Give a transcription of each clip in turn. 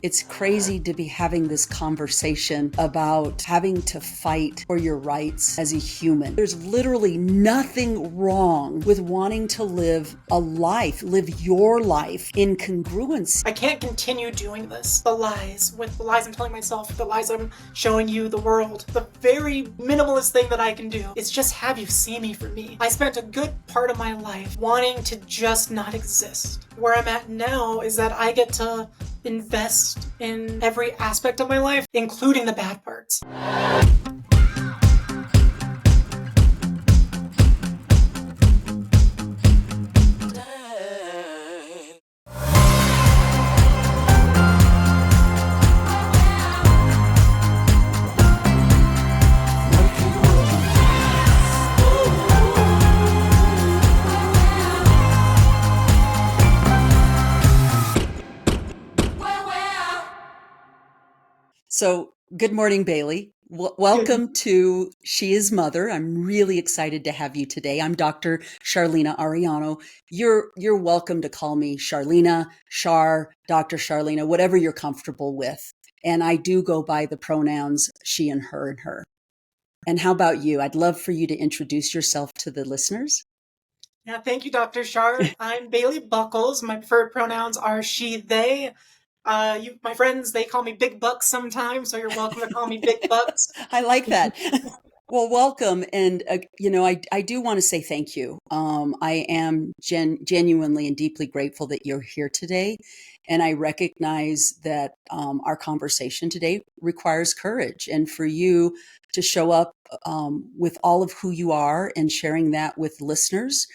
It's crazy to be having this conversation about having to fight for your rights as a human. There's literally nothing wrong with wanting to live your life in congruence. I can't continue doing this. The lies I'm telling myself, the lies I'm showing you, the world. The very minimalist thing that I can do is just have you see me for me. I spent a good part of my life wanting to just not exist. Where I'm at now is that I get to invest in every aspect of my life, including the bad parts. So, good morning, Bailey. Welcome to She is Mother. I'm really excited to have you today. I'm Dr. Charleanea Arellano. You're welcome to call me Charleanea, Char, Dr. Charleanea, whatever you're comfortable with. And I do go by the pronouns she and her. And how about you? I'd love for you to introduce yourself to the listeners. Yeah, thank you, Dr. Char. I'm Bailey Buckles. My preferred pronouns are she, they. My friends, they call me Big Bucks sometimes, so you're welcome to call me Big Bucks. I like that. Well, welcome. And, I do want to say thank you. I am genuinely and deeply grateful that you're here today. And I recognize that our conversation today requires courage. And for you to show up with all of who you are and sharing that with listeners,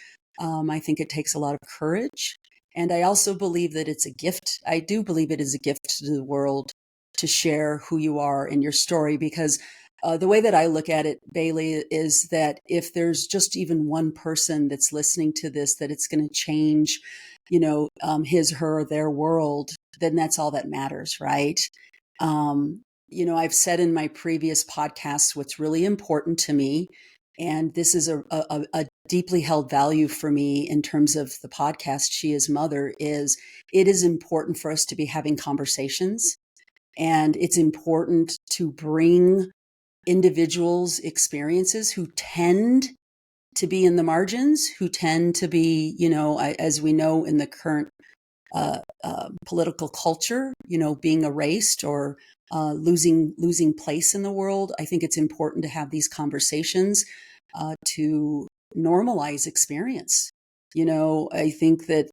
I think it takes a lot of courage. And I also believe that it's a gift. I do believe it is a gift to the world to share who you are and your story, because the way that I look at it, Bailey, is that if there's just even one person that's listening to this, that it's going to change, his, her, their world, then that's all that matters, right? I've said in my previous podcasts what's really important to me, and this is a deeply held value for me in terms of the podcast, She is Mother, is it is important for us to be having conversations. And it's important to bring individuals' experiences who tend to be in the margins, who tend to be, as we know in the current political culture, being erased or losing place in the world. I think it's important to have these conversations to normalize experience. I think that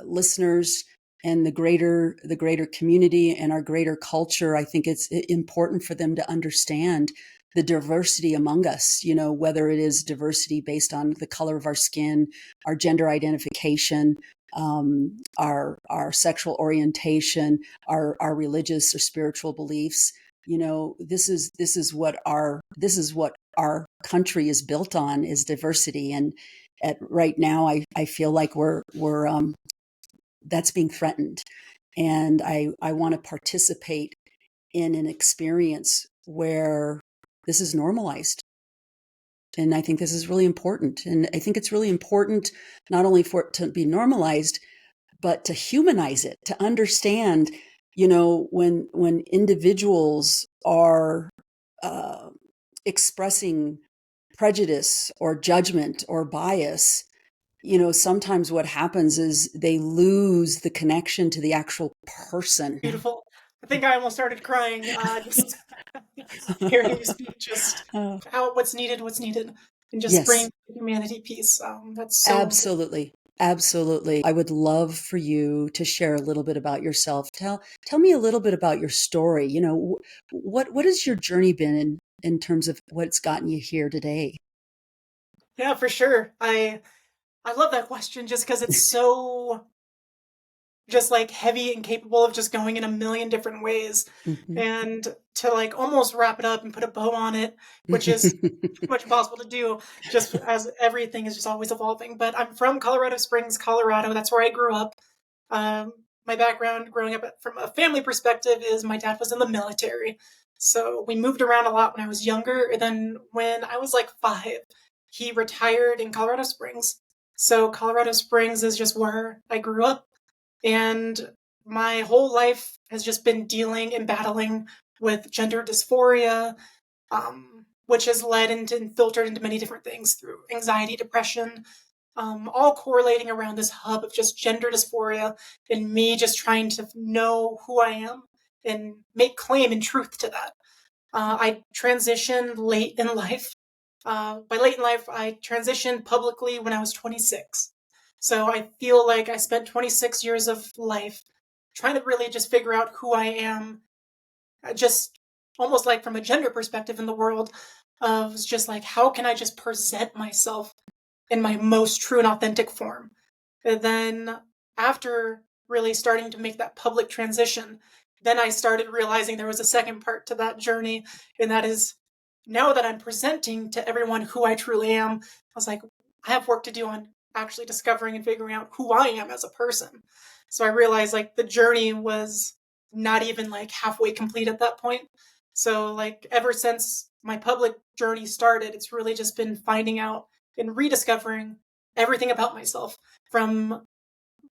listeners and the greater community and our greater culture, I think it's important for them to understand the diversity among us, whether it is diversity based on the color of our skin, our gender identification, our sexual orientation, our religious or spiritual beliefs. This is what our country is built on, is diversity. And right now, I feel like we're that's being threatened. And I want to participate in an experience where this is normalized. And I think this is really important. And I think it's really important not only for it to be normalized, but to humanize it, to understand, when individuals are expressing prejudice or judgment or bias, sometimes what happens is they lose the connection to the actual person. Beautiful. I think I almost started crying just hearing you speak, just out what's needed, and just Yes. bring humanity peace. That's so Absolutely. Absolutely. I would love for you to share a little bit about yourself. Tell me a little bit about your story. What has your journey been in terms of what's gotten you here today? Yeah, for sure. I love that question just because it's so just like heavy and capable of just going in a million different ways. Mhm. And to like almost wrap it up and put a bow on it, which is pretty much impossible to do, just as everything is just always evolving. But I'm from Colorado Springs, Colorado. That's where I grew up. My background growing up from a family perspective is my dad was in the military. So we moved around a lot when I was younger. And then when I was like 5, he retired in Colorado Springs. So Colorado Springs is just where I grew up. And my whole life has just been dealing and battling with gender dysphoria, which has led into and filtered into many different things through anxiety, depression, all correlating around this hub of just gender dysphoria and me just trying to know who I am and make claim and truth to that. I transitioned late in life. By late in life, I transitioned publicly when I was 26. So I feel like I spent 26 years of life trying to really just figure out who I am, just almost like from a gender perspective in the world, of just like, how can I just present myself in my most true and authentic form? And then after really starting to make that public transition, then I started realizing there was a second part to that journey, and that is now that I'm presenting to everyone who I truly am, I was like, I have work to do on actually discovering and figuring out who I am as a person. So I realized like the journey was not even like halfway complete at that point. So like ever since my public journey started, it's really just been finding out and rediscovering everything about myself, from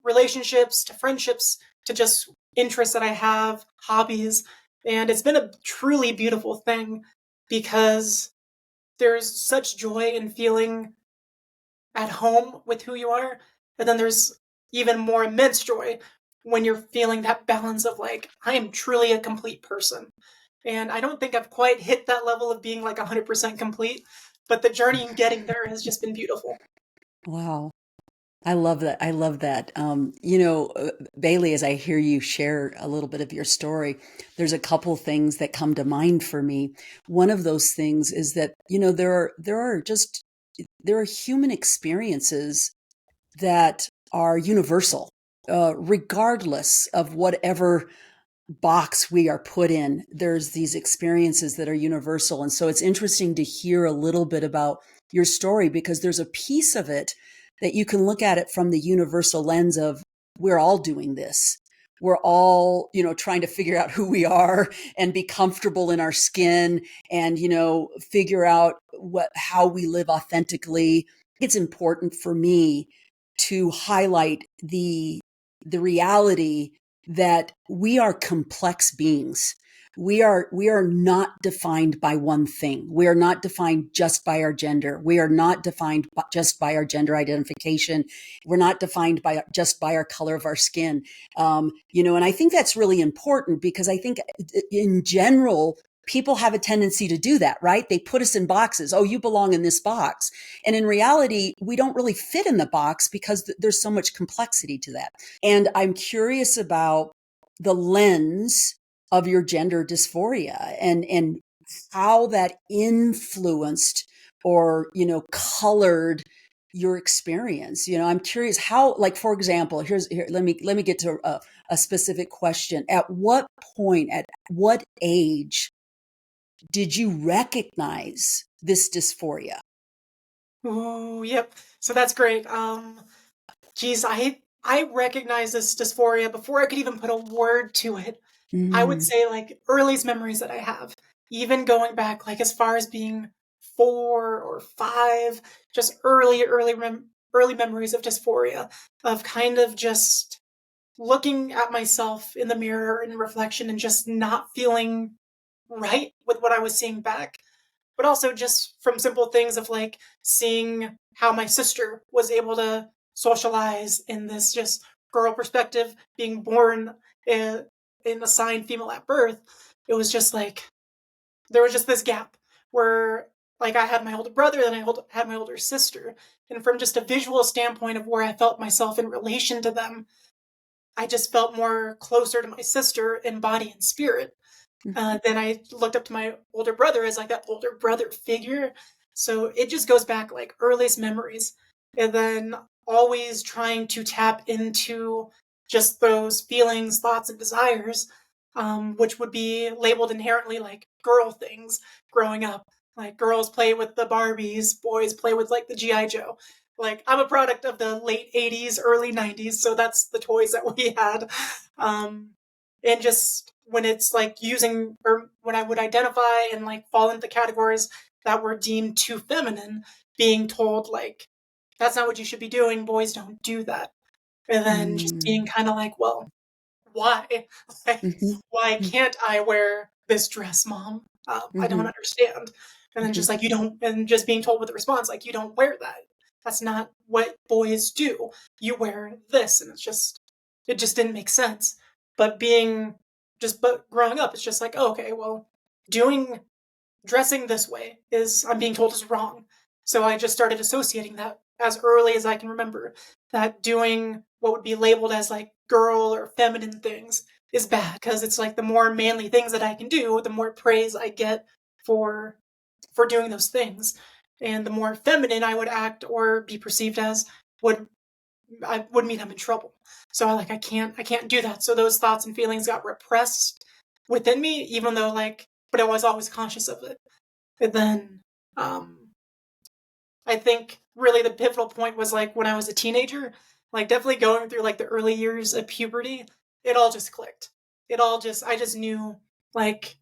relationships to friendships to just interests that I have, hobbies. And it's been a truly beautiful thing because there's such joy in feeling at home with who you are. And then there's even more immense joy when you're feeling that balance of like, I am truly a complete person. And I don't think I've quite hit that level of being like 100% complete, but the journey in getting there has just been beautiful. Wow. I love that. I love that. Bailey, as I hear you share a little bit of your story, there's a couple things that come to mind for me. One of those things is that, there are human experiences that are universal, regardless of whatever box we are put in. There's these experiences that are universal. And so it's interesting to hear a little bit about your story, because there's a piece of it that you can look at it from the universal lens of, we're all doing this. We're all, trying to figure out who we are and be comfortable in our skin and, figure out how we live authentically. It's important for me to highlight the reality that we are complex beings. We are not defined by one thing. We are not defined just by our gender. We are not defined just by our gender identification. We're not defined by just by our color of our skin. And I think that's really important, because I think in general, people have a tendency to do that, right? They put us in boxes. Oh, you belong in this box. And in reality, we don't really fit in the box because there's so much complexity to that. And I'm curious about the lens of your gender dysphoria and how that influenced or, colored your experience. I'm curious how, like, for example, let me get to a specific question. At what point, at what age did you recognize this dysphoria? Ooh, yep. So that's great. Geez, I recognize this dysphoria before I could even put a word to it. I would Mm, say like earliest memories that I have, even going back like as far as being 4 or 5, just early memories of dysphoria, of kind of just looking at myself in the mirror in reflection and just not feeling right with what I was seeing back, but also just from simple things of like seeing how my sister was able to socialize in this just girl perspective, being born in assigned female at birth. It was just like there was just this gap where like I had my older brother, then had my older sister, and from just a visual standpoint of where I felt myself in relation to them, I just felt more closer to my sister in body and spirit. Then I looked up to my older brother as like that older brother figure. So it just goes back like earliest memories. And then always trying to tap into just those feelings, thoughts, and desires, which would be labeled inherently like girl things growing up. Like girls play with the Barbies, boys play with like the G.I. Joe. Like I'm a product of the late 80s, early 90s, so that's the toys that we had. And just when it's like using, or when I would identify and like fall into categories that were deemed too feminine, being told like that's not what you should be doing, boys don't do that. And then just being mm, kind of like, well, why? Like, Mhm. why Mm. can't I wear this dress, mom? I don't Mhm. understand. And then Mhm. just like, you don't, and just being told with the response, like, you don't wear that. That's not what boys do. You wear this. And it just didn't make sense. But but growing up, it's just like, oh, okay, well, dressing this way I'm being told is wrong. So I just started associating that as early as I can remember, that doing what would be labeled as like girl or feminine things is bad, because it's like the more manly things that I can do, the more praise I get for doing those things. And the more feminine I would act or be perceived as, would I would mean I'm in trouble. So I can't do that. So those thoughts and feelings got repressed within me, even though but I was always conscious of it. And then I think really the pivotal point was like when I was a teenager, like definitely going through like the early years of puberty, it all just clicked. I just knew, like,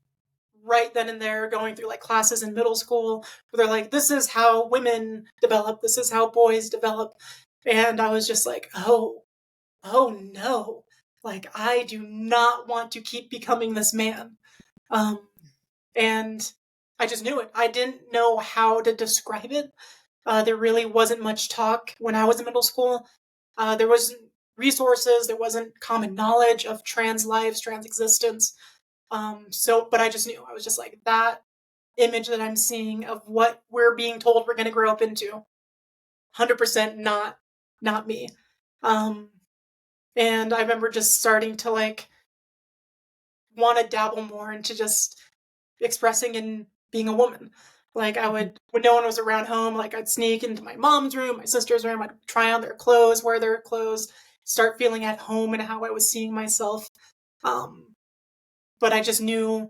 right then and there, going through like classes in middle school where they're like, this is how women develop, this is how boys develop. And I was just like, oh no, like I do not want to keep becoming this man. Um, and I just knew it. I didn't know how to describe it. There really wasn't much talk when I was in middle school. There wasn't resources, there wasn't common knowledge of trans lives, trans existence. But I just knew. I was just like, that image that I'm seeing of what we're being told we're going to grow up into, 100% not me. Um, and I remember just starting to like want to dabble more into just expressing and being a woman. Like I Mhm. would, when no one was around home, like I'd sneak into my mom's room, my sister's room, I'd try on their clothes, wear their clothes, start feeling at home in how I was seeing myself. Um, but I just knew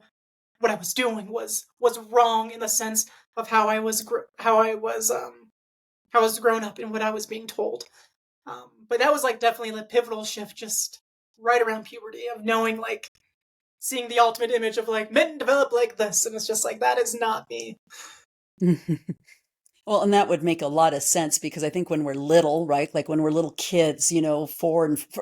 what I was doing was wrong in the sense of how I was grown up and what I was being told. But that was like definitely the pivotal shift, just right around puberty, of knowing, like, seeing the ultimate image of like men develop like this, and it's just like, that is not me. Well, and that would make a lot of sense because I think when we're little, right? Like when we're little kids,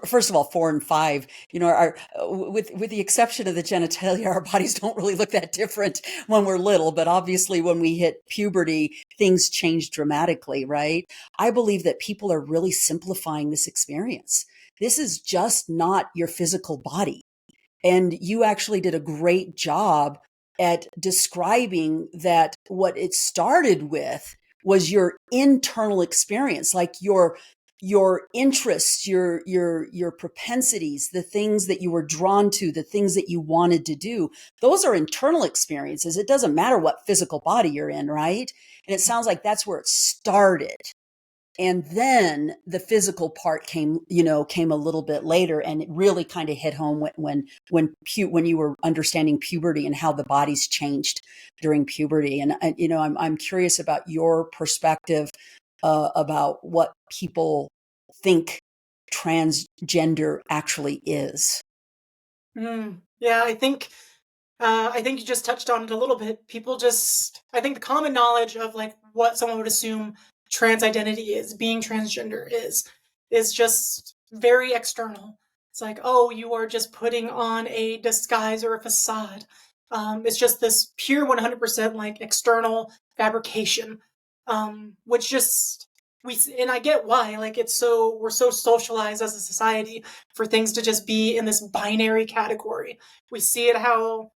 first of all, 4 and 5, with the exception of the genitalia, our bodies don't really look that different when we're little. But obviously, when we hit puberty, things change dramatically, right? I believe that people are really simplifying this experience. This is just not your physical body. And you actually did a great job at describing that what it started with was your internal experience, like your interests, your propensities, the things that you were drawn to, the things that you wanted to do. Those are internal experiences. It doesn't matter what physical body you're in, right? And it sounds like that's where it started. And then the physical part came a little bit later, and it really kind of hit home when you were understanding puberty and how the body's changed during puberty. And I'm curious about your perspective about what people think transgender actually is. Yeah, I think you just touched on it a little bit. I think the common knowledge of like what someone would assume trans identity is, being transgender is just very external. It's like, oh, you are just putting on a disguise or a facade. It's just this pure 100% like external fabrication, which just and I get why. Like, we're so socialized as a society for things to just be in this binary category. We see it how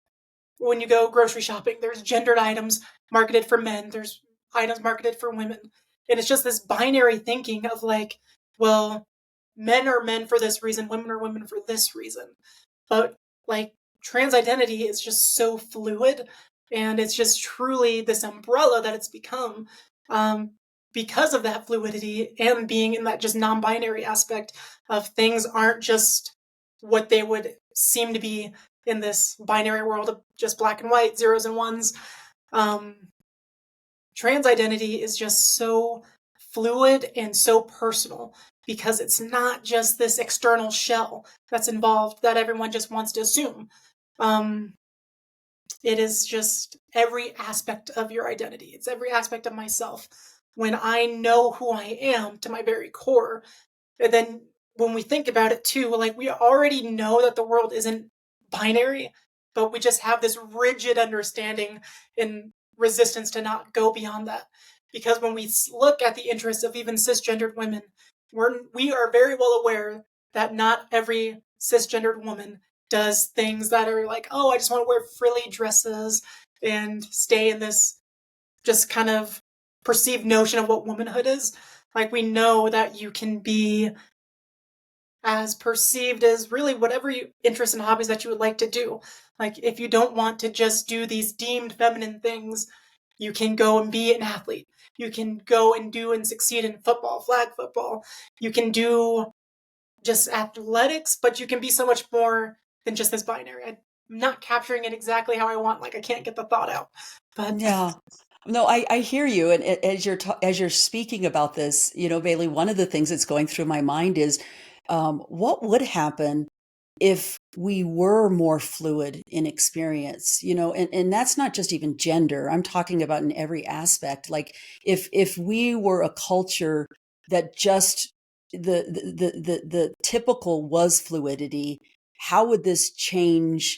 when you go grocery shopping, there's gendered items marketed for men, there's items marketed for women. And it's just this binary thinking of like, well, men are men for this reason, women are women for this reason. But like, trans identity is just so fluid, and it's just truly this umbrella that it's become, um, because of that fluidity and being in that just non binary aspect of things aren't just what they would seem to be in this binary world of just black and white, zeros and ones. Um, Trans identity is just so fluid and so personal, because it's not just this external shell that's involved that everyone just wants to assume. Um, it is just every aspect of your identity. It's every aspect of myself. When I know who I am to my very core, then when we think about it too, like we already know that the world isn't binary, but we just have this rigid understanding and resistance to not go beyond that. Because when we look at the interests of even cisgendered women, we are very well aware that not every cisgendered woman does things that are like, oh, I just want to wear frilly dresses and stay in this just kind of perceived notion of what womanhood is. Like, we know that you can be as perceived as really whatever interests and hobbies that you would like to do. Like, if you don't want to just do these deemed feminine things, you can go and be an athlete. You can go and do and succeed in football, flag football. You can do just athletics, but you can be so much more than just this binary. I'm not capturing it exactly how I want. Like, I can't get the thought out, but Yeah. No, I hear you. And as as you're speaking about this, Bailey, one of the things that's going through my mind is, what would happen if we were more fluid in experience, and that's not just even gender. I'm talking about in every aspect. Like if we were a culture that just the typical was fluidity, how would this change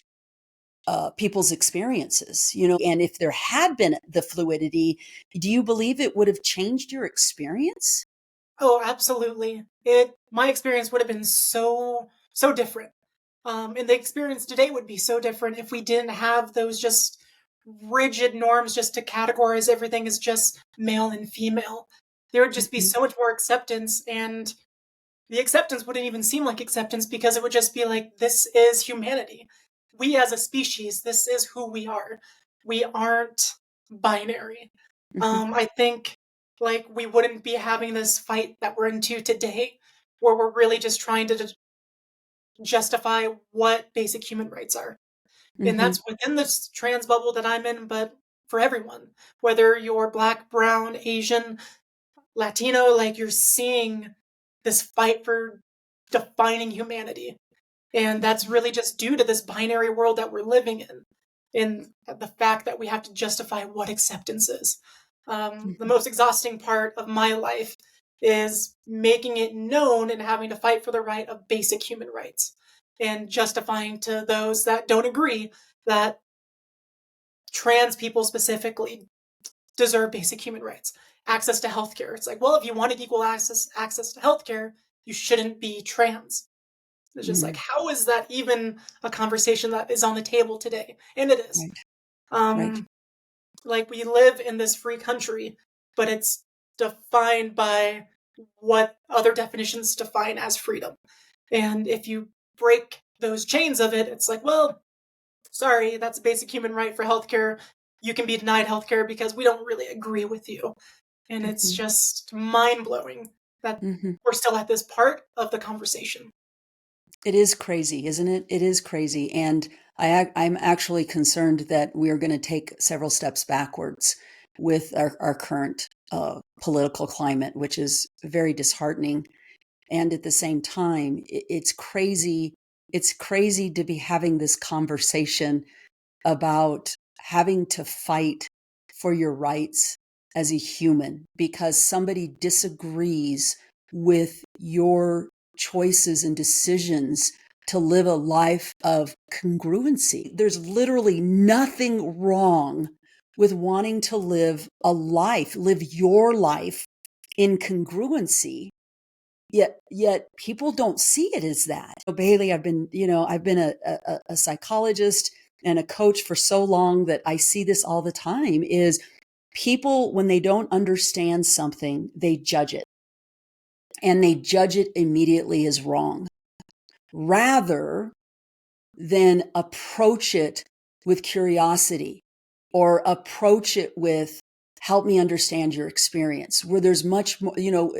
people's experiences, and if there had been the fluidity, do you believe it would have changed your experience? oh, absolutely. My experience would have been so different. And the experience today would be so different if we didn't have those just rigid norms just to categorize everything as just male and female. There would just be Hmm. so much more acceptance, and the acceptance wouldn't even seem like acceptance because it would just be like, this is humanity. We as a species, this is who we are. We aren't binary. Hmm. I think like we wouldn't be having this fight that we're into today, where we're really just trying to justify what basic human rights are. And Hmm. that's within this trans bubble that I'm in, but for everyone, whether you're black, brown, Asian, Latino, like you're seeing this fight for defining humanity. And that's really just due to this binary world that we're living in, and the fact that we have to justify what acceptance is. The Hmm. most exhausting part of my life is making it known and having to fight for the right of basic human rights and justifying to those that don't agree that trans people specifically deserve basic human rights. Access to healthcare. It's like, well, if you wanted equal access to healthcare, you shouldn't be trans. It's just like, Hmm. how is that even a conversation that is on the table today? And it is. Right. Right. Um, like, we live in this free country, but it's defined by what other definitions define as freedom. And if you break those chains of it, it's like, well, sorry, that's a basic human right for healthcare. You can be denied healthcare because we don't really agree with you. And it's Hmm. just mind blowing that Hmm. we're still at this part of the conversation. It is crazy, isn't it? It is crazy. And I'm actually concerned that we are going to take several steps backwards with our current political climate, which is very disheartening. And at the same time, it's crazy. It's crazy to be having this conversation about having to fight for your rights as a human because somebody disagrees with your choices and decisions to live a life of congruency. There's literally nothing wrong with wanting to live your life in congruency. Yet people don't see it as that. So Bailey, I've been a psychologist and a coach for so long that I see this all the time is people, when they don't understand something, they judge it and they judge it immediately as wrong rather than approach it with curiosity or approach it with help me understand your experience where there's much more,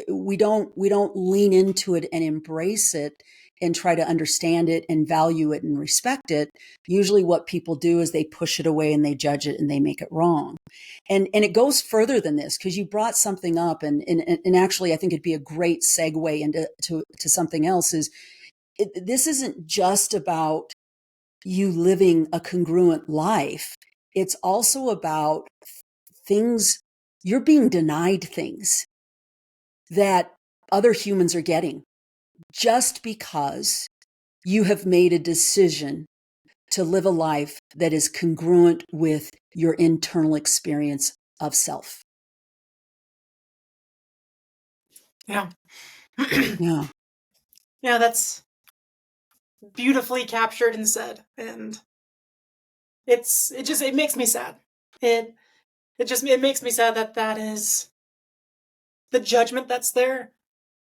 we don't lean into it and embrace it and try to understand it and value it and respect it. Usually what people do is they push it away and they judge it and they make it wrong. And it goes further than this because you brought something up and actually I think it'd be a great segue into to something else is this isn't just about you living a congruent life. It's also about things, you're being denied things that other humans are getting just because you have made a decision to live a life that is congruent with your internal experience of self. Yeah. Yeah. Yeah, that's beautifully captured and said. And it makes me sad. It it makes me sad that that is the judgment that's there,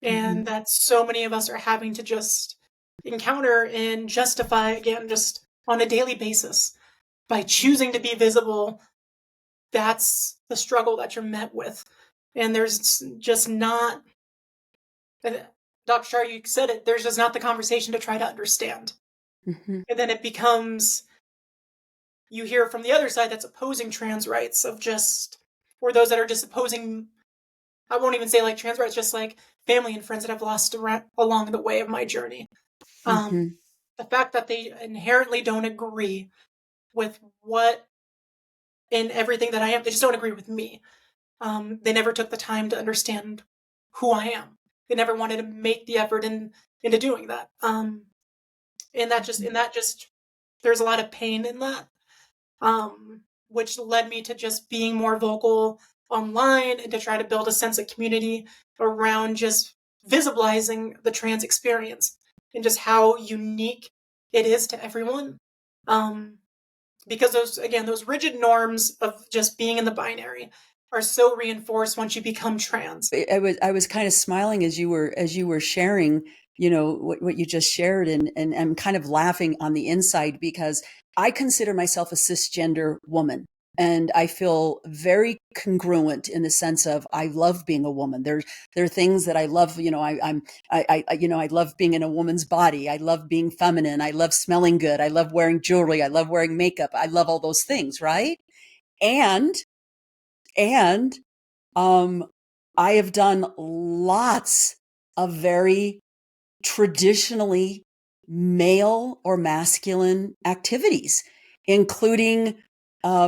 Mm-hmm. and that so many of us are having to just encounter and justify again just on a daily basis by choosing to be visible. That's the struggle that you're met with. And there's just not, Dr. Shar, you said it, there's just not the conversation to try to understand. Mm-hmm. And then it becomes, you hear from the other side that's opposing trans rights of just, or those that are just opposing, I won't even say like trans rights, just like family and friends that I've lost along the way of my journey. Mm-hmm. The fact that they inherently don't agree with what in everything that I am, they just don't agree with me. They never took the time to understand who I am. They never wanted to make the effort into doing that. And that just, there's a lot of pain in that, which led me to just being more vocal online and to try to build a sense of community around just visibilizing the trans experience and just how unique it is to everyone. Um, because those rigid norms of just being in the binary are so reinforced once you become trans. I was kind of smiling as you were sharing, what you just shared, and I'm kind of laughing on the inside because I consider myself a cisgender woman. And I feel very congruent in the sense of I love being a woman. There are things that I love. I love being in a woman's body. I love being feminine. I love smelling good. I love wearing jewelry. I love wearing makeup. I love all those things, right? And and um, I have done lots of very traditionally male or masculine activities, including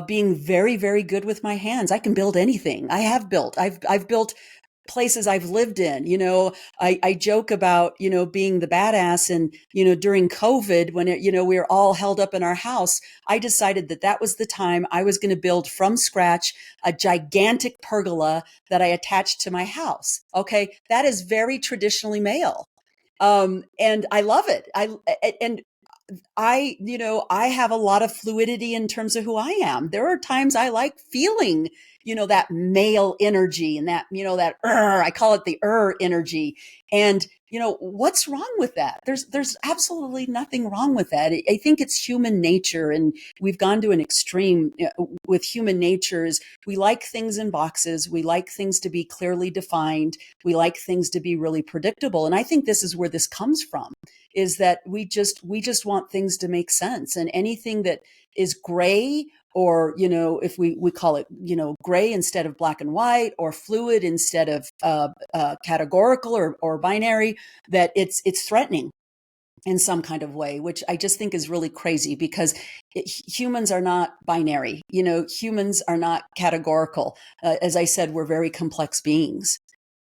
being very, very good with my hands. I can build anything. I have built. I've built places I've lived in. I joke about, being the badass. And, during COVID, when we were all held up in our house, I decided that that was the time I was going to build from scratch a gigantic pergola that I attached to my house. Okay. That is very traditionally male. And I love it. And I have a lot of fluidity in terms of who I am. There are times I like feeling, that male energy and that, I call it the energy. And, what's wrong with that? There's absolutely nothing wrong with that. I think it's human nature. And we've gone to an extreme with human natures. We like things in boxes. We like things to be clearly defined. We like things to be really predictable. And I think this is where this comes from, is that we just want things to make sense, and anything that is gray, or if we call it gray instead of black and white, or fluid instead of categorical or binary, that it's threatening in some kind of way, which I just think is really crazy, because humans are not binary. Humans are not categorical. As I said, we're very complex beings.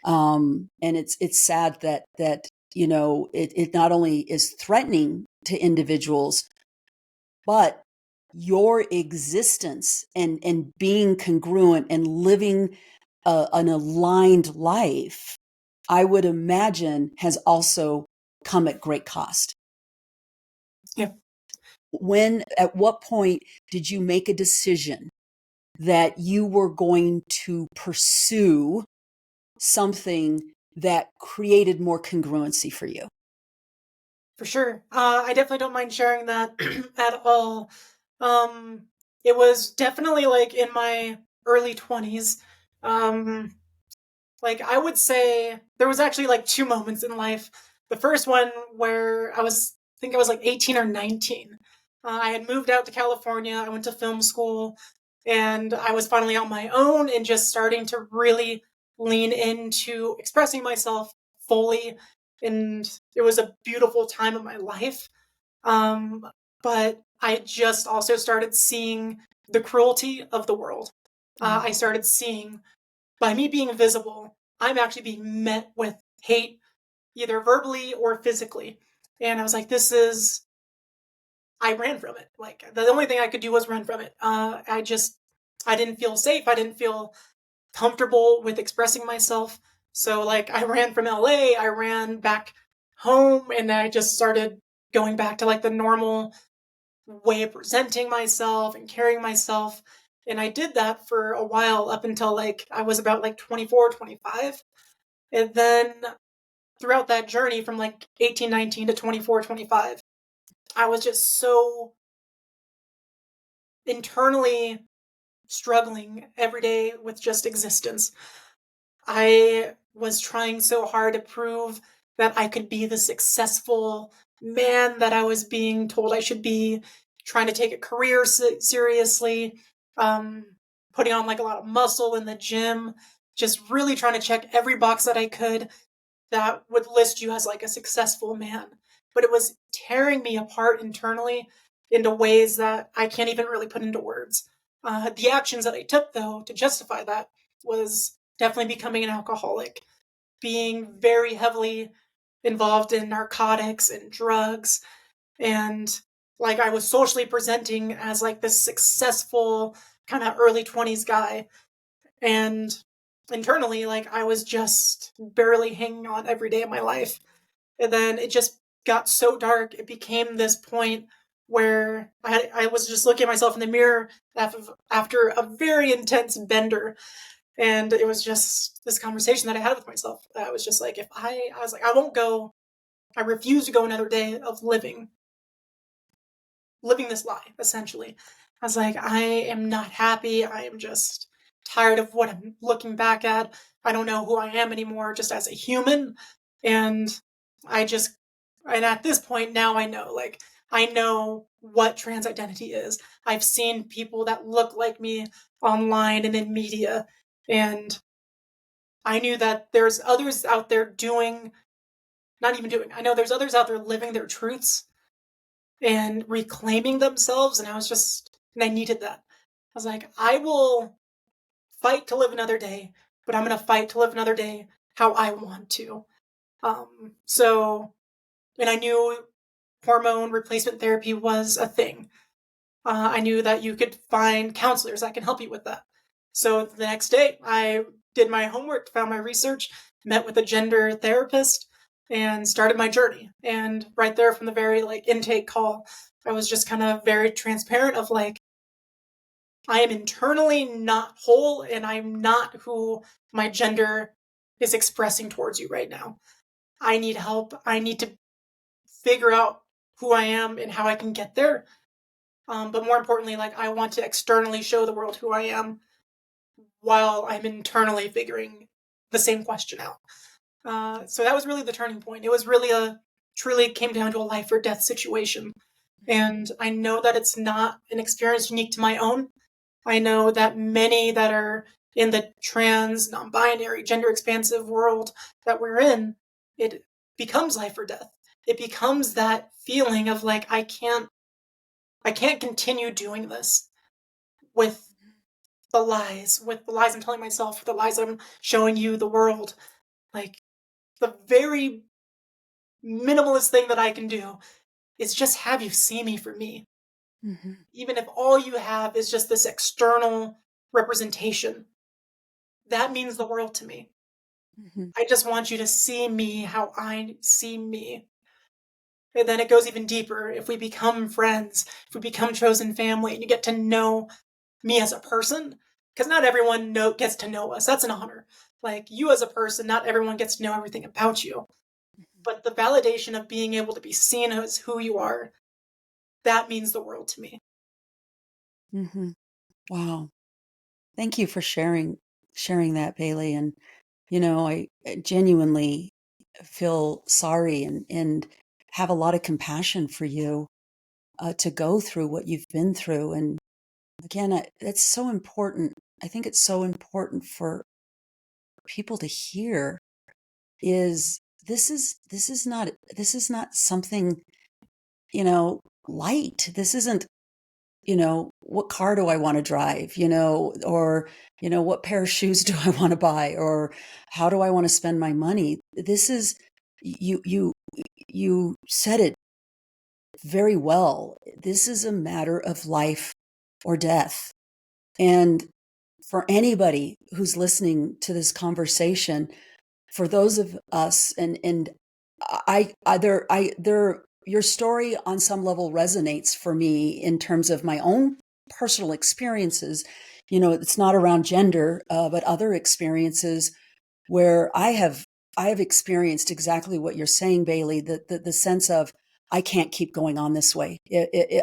And it's sad that it not only is threatening to individuals, but your existence and being congruent and living an aligned life, I would imagine, has also come at great cost. Yeah, At what point did you make a decision that you were going to pursue something that created more congruency for you? for sure. I definitely don't mind sharing that at all. Um, it was definitely like in my early 20s. Um, like I would say there was actually like two moments in life. The first one where I think I was like 18 or 19. I had moved out to California. I went to film school, and I was finally on my own and just starting to really lean into expressing myself fully. And it was a beautiful time of my life. Um, but I just also started seeing the cruelty of the world. Mm. I started seeing, by me being visible, I'm actually being met with hate either verbally or physically. And I was like, this is, I ran from it. Like, the only thing I could do was run from it. I didn't feel safe. I didn't feel comfortable with expressing myself. So, like, I ran from LA, I ran back home, and I just started going back to like the normal way of presenting myself and carrying myself. And I did that for a while up until like I was about like 24, 25. And then throughout that journey from like 18, 19 to 24, 25, I was just so internally struggling every day with just existence. I was trying so hard to prove that I could be the successful man that I was being told I should be, trying to take a career seriously, um, putting on like a lot of muscle in the gym, just really trying to check every box that I could that would list you as like a successful man. But it was tearing me apart internally into ways that I can't even really put into words. The actions that I took, though, to justify that was definitely becoming an alcoholic, being very heavily involved in narcotics and drugs. And like I was socially presenting as like this successful kind of early 20s guy. And internally, like I was just barely hanging on every day of my life. And then it just got so dark. It became this point where I was just looking at myself in the mirror after a very intense bender. And it was just this conversation that I had with myself. I was just like, I was like, I won't go, I refuse to go another day of living this lie, essentially. I was like, I am not happy. I am just tired of what I'm looking back at. I don't know who I am anymore, just as a human. And I just, and at this point now I know, like, I know what trans identity is. I've seen people that look like me online and in media. And I knew that there's others out there doing, not even doing, I know there's others out there living their truths and reclaiming themselves. And I was just, and I needed that. I was like, I will fight to live another day, but I'm going to fight to live another day how I want to. So, and I knew hormone replacement therapy was a thing. I knew that you could find counselors that can help you with that. So the next day, I did my homework, found my research, met with a gender therapist, and started my journey. And right there from the very like intake call, I was just kind of very transparent of like, I am internally not whole and I'm not who my gender is expressing towards you right now. I need help. I need to figure out who I am and how I can get there. But more importantly, like I want to externally show the world who I am while I'm internally figuring the same question out. So that was really the turning point. It was really truly came down to a life or death situation. And I know that it's not an experience unique to my own. I know that many that are in the trans, non-binary, gender expansive world that we're in, it becomes life or death. It becomes that feeling of like I can't continue doing this with with the lies I'm telling myself, with the lies I'm showing you, the world. Like the very minimalist thing that I can do is just have you see me for me. Mm-hmm. Even if all you have is just this external representation, that means the world to me. Mm-hmm. I just want you to see me how I see me. And then it goes even deeper. If we become friends, if we become chosen family, and you get to know me as a person, because not everyone gets to know us. That's an honor. Like you as a person, not everyone gets to know everything about you. But the validation of being able to be seen as who you are, that means the world to me. Mm-hmm. Wow. Thank you for sharing that, Bailey. And I genuinely feel sorry and have a lot of compassion for you to go through what you've been through. And again, it's so important. I think it's so important for people to hear is this is not something, light. This isn't, what car do I want to drive, or, what pair of shoes do I want to buy, or how do I want to spend my money? you said it very well. This is a matter of life or death. And for anybody who's listening to this conversation, for those of us, and there, your story on some level resonates for me in terms of my own personal experiences. You know, it's not around gender, but other experiences where I have experienced exactly what you're saying, Bailey, the sense of, I can't keep going on this way.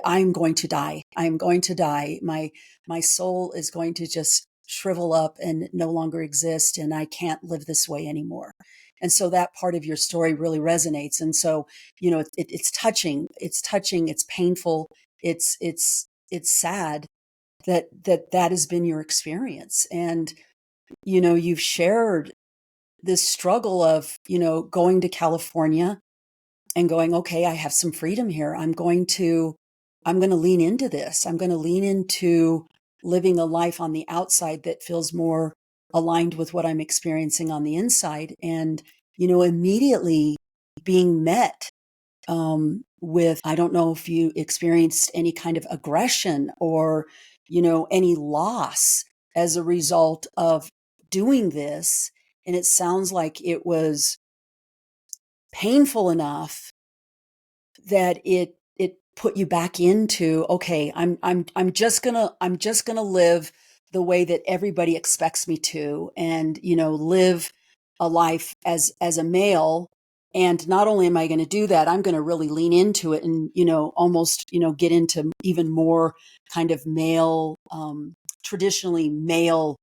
I'm going to die. I'm going to die. My soul is going to just shrivel up and no longer exist, and I can't live this way anymore. And so that part of your story really resonates. And so, you know, it's touching. It's touching. It's painful. It's sad that has been your experience. And you know, you've shared this struggle of, you know, going to California and going, okay, I have some freedom here. I'm going to lean into this. I'm going to lean into living a life on the outside that feels more aligned with what I'm experiencing on the inside. And, you know, immediately being met with, I don't know if you experienced any kind of aggression or, you know, any loss as a result of doing this. And it sounds like it was painful enough that it put you back into, okay, I'm just gonna live the way that everybody expects me to, and you know, live a life as a male. And not only am I going to do that, I'm going to really lean into it and, you know, almost, you know, get into even more kind of male, traditionally male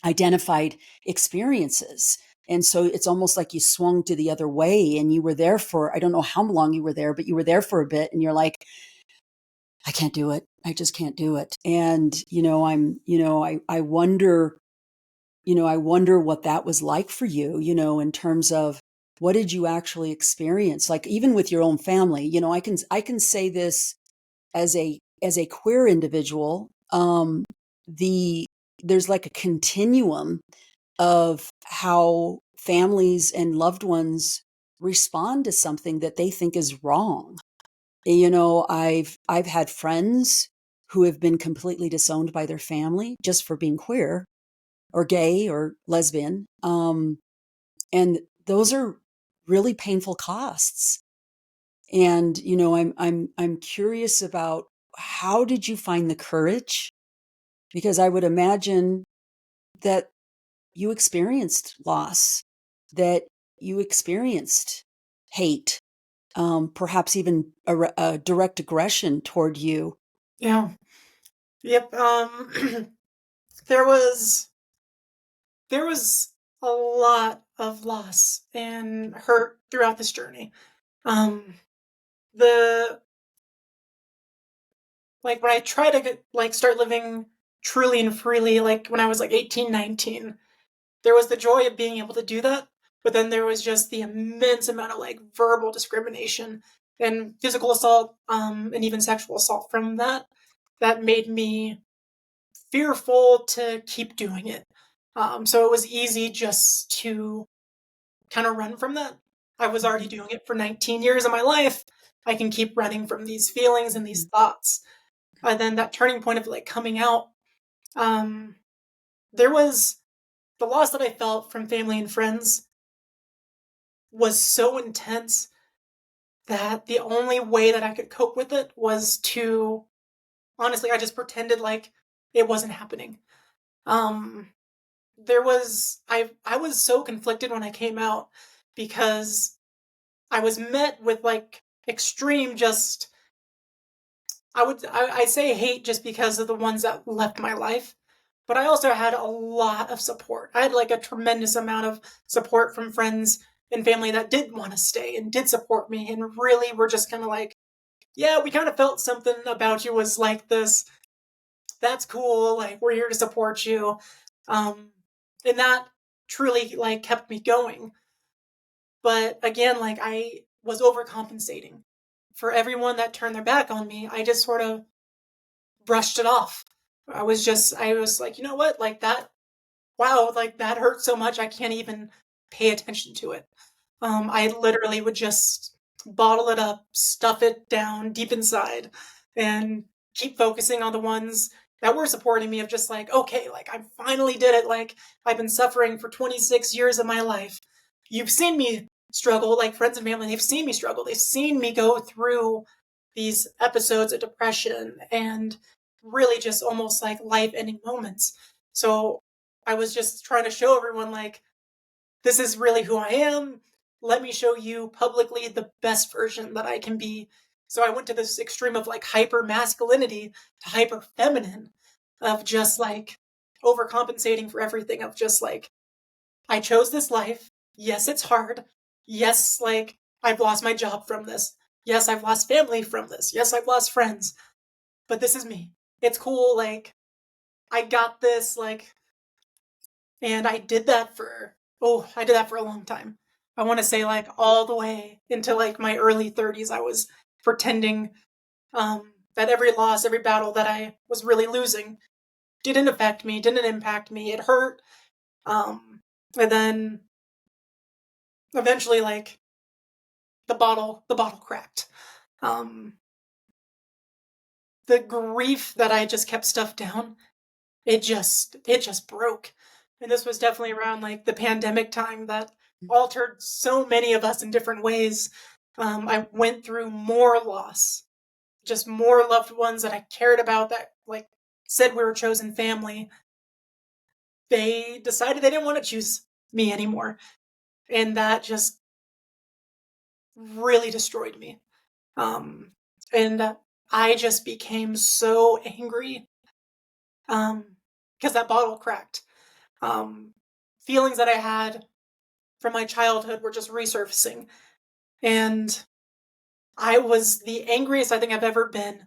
identified experiences. And so it's almost like you swung to the other way, and you were there for, I don't know how long you were there, but you were there for a bit, and you're like, I can't do it. I just can't do it. And, you know, I wonder, you know, I wonder what that was like for you, you know, in terms of what did you actually experience? Like even with your own family, you know, I can say this as a queer individual, the, there's like a continuum of how families and loved ones respond to something that they think is wrong. You know, I've had friends who have been completely disowned by their family just for being queer or gay or lesbian. And those are really painful costs. And, you know, I'm curious about, how did you find the courage? Because I would imagine that you experienced loss, that you experienced hate, perhaps even a direct aggression toward you. Yeah. Yep. There was there was a lot of loss and hurt throughout this journey. Um, the like when I tried to start living truly and freely, like when I was like 18, 19, there was the joy of being able to do that, but then there was just the immense amount of like verbal discrimination and physical assault, and even sexual assault from that, that made me fearful to keep doing it. So it was easy just to kind of run from that. I was already doing it for 19 years of my life. I can keep running from these feelings and these thoughts. And then that turning point of like coming out, um, there was the loss that I felt from family and friends was so intense that the only way that I could cope with it was to, honestly, I just pretended like it wasn't happening. Um, I was so conflicted when I came out because I was met with like extreme, just I say hate just because of the ones that left my life, but I also had a lot of support. I had like a tremendous amount of support from friends and family that did want to stay and did support me and really were just kind of like, yeah, we kind of felt something about you was like this. That's cool. Like we're here to support you. Um, and that truly like kept me going. But again, like I was overcompensating for everyone that turned their back on me. I just sort of brushed it off. I was like, you know what? Like that, wow, like that hurt so much. I can't even pay attention to it. I literally would just bottle it up, stuff it down deep inside, and keep focusing on the ones that were supporting me of just like, okay, like I finally did it. Like I've been suffering for 26 years of my life. You've seen me struggle, like friends and family, they've seen me struggle. They've seen me go through these episodes of depression and really just almost like life ending moments. So I was just trying to show everyone, like, this is really who I am. Let me show you publicly the best version that I can be. So I went to this extreme of like hyper masculinity to hyper feminine, of just like overcompensating for everything, of just like, I chose this life. Yes, it's hard. Yes, like I've lost my job from this. Yes, I've lost family from this. Yes, I've lost friends. But this is me. It's cool. Like, I got this. Like, and I did that for a long time. I want to say like all the way into like my early 30s, I was pretending that every loss, every battle that I was really losing didn't affect me, didn't impact me. It hurt. And then eventually, like, the bottle cracked. Um, the grief that I just kept stuffed down, it just broke. And this was definitely around like the pandemic time that altered so many of us in different ways. I went through more loss, just more loved ones that I cared about, that like said we were chosen family. They decided they didn't want to choose me anymore, and that just really destroyed me. Um, and I just became so angry, because that bottle cracked. Um, Feelings that I had from my childhood were just resurfacing. And I was the angriest I think I've ever been,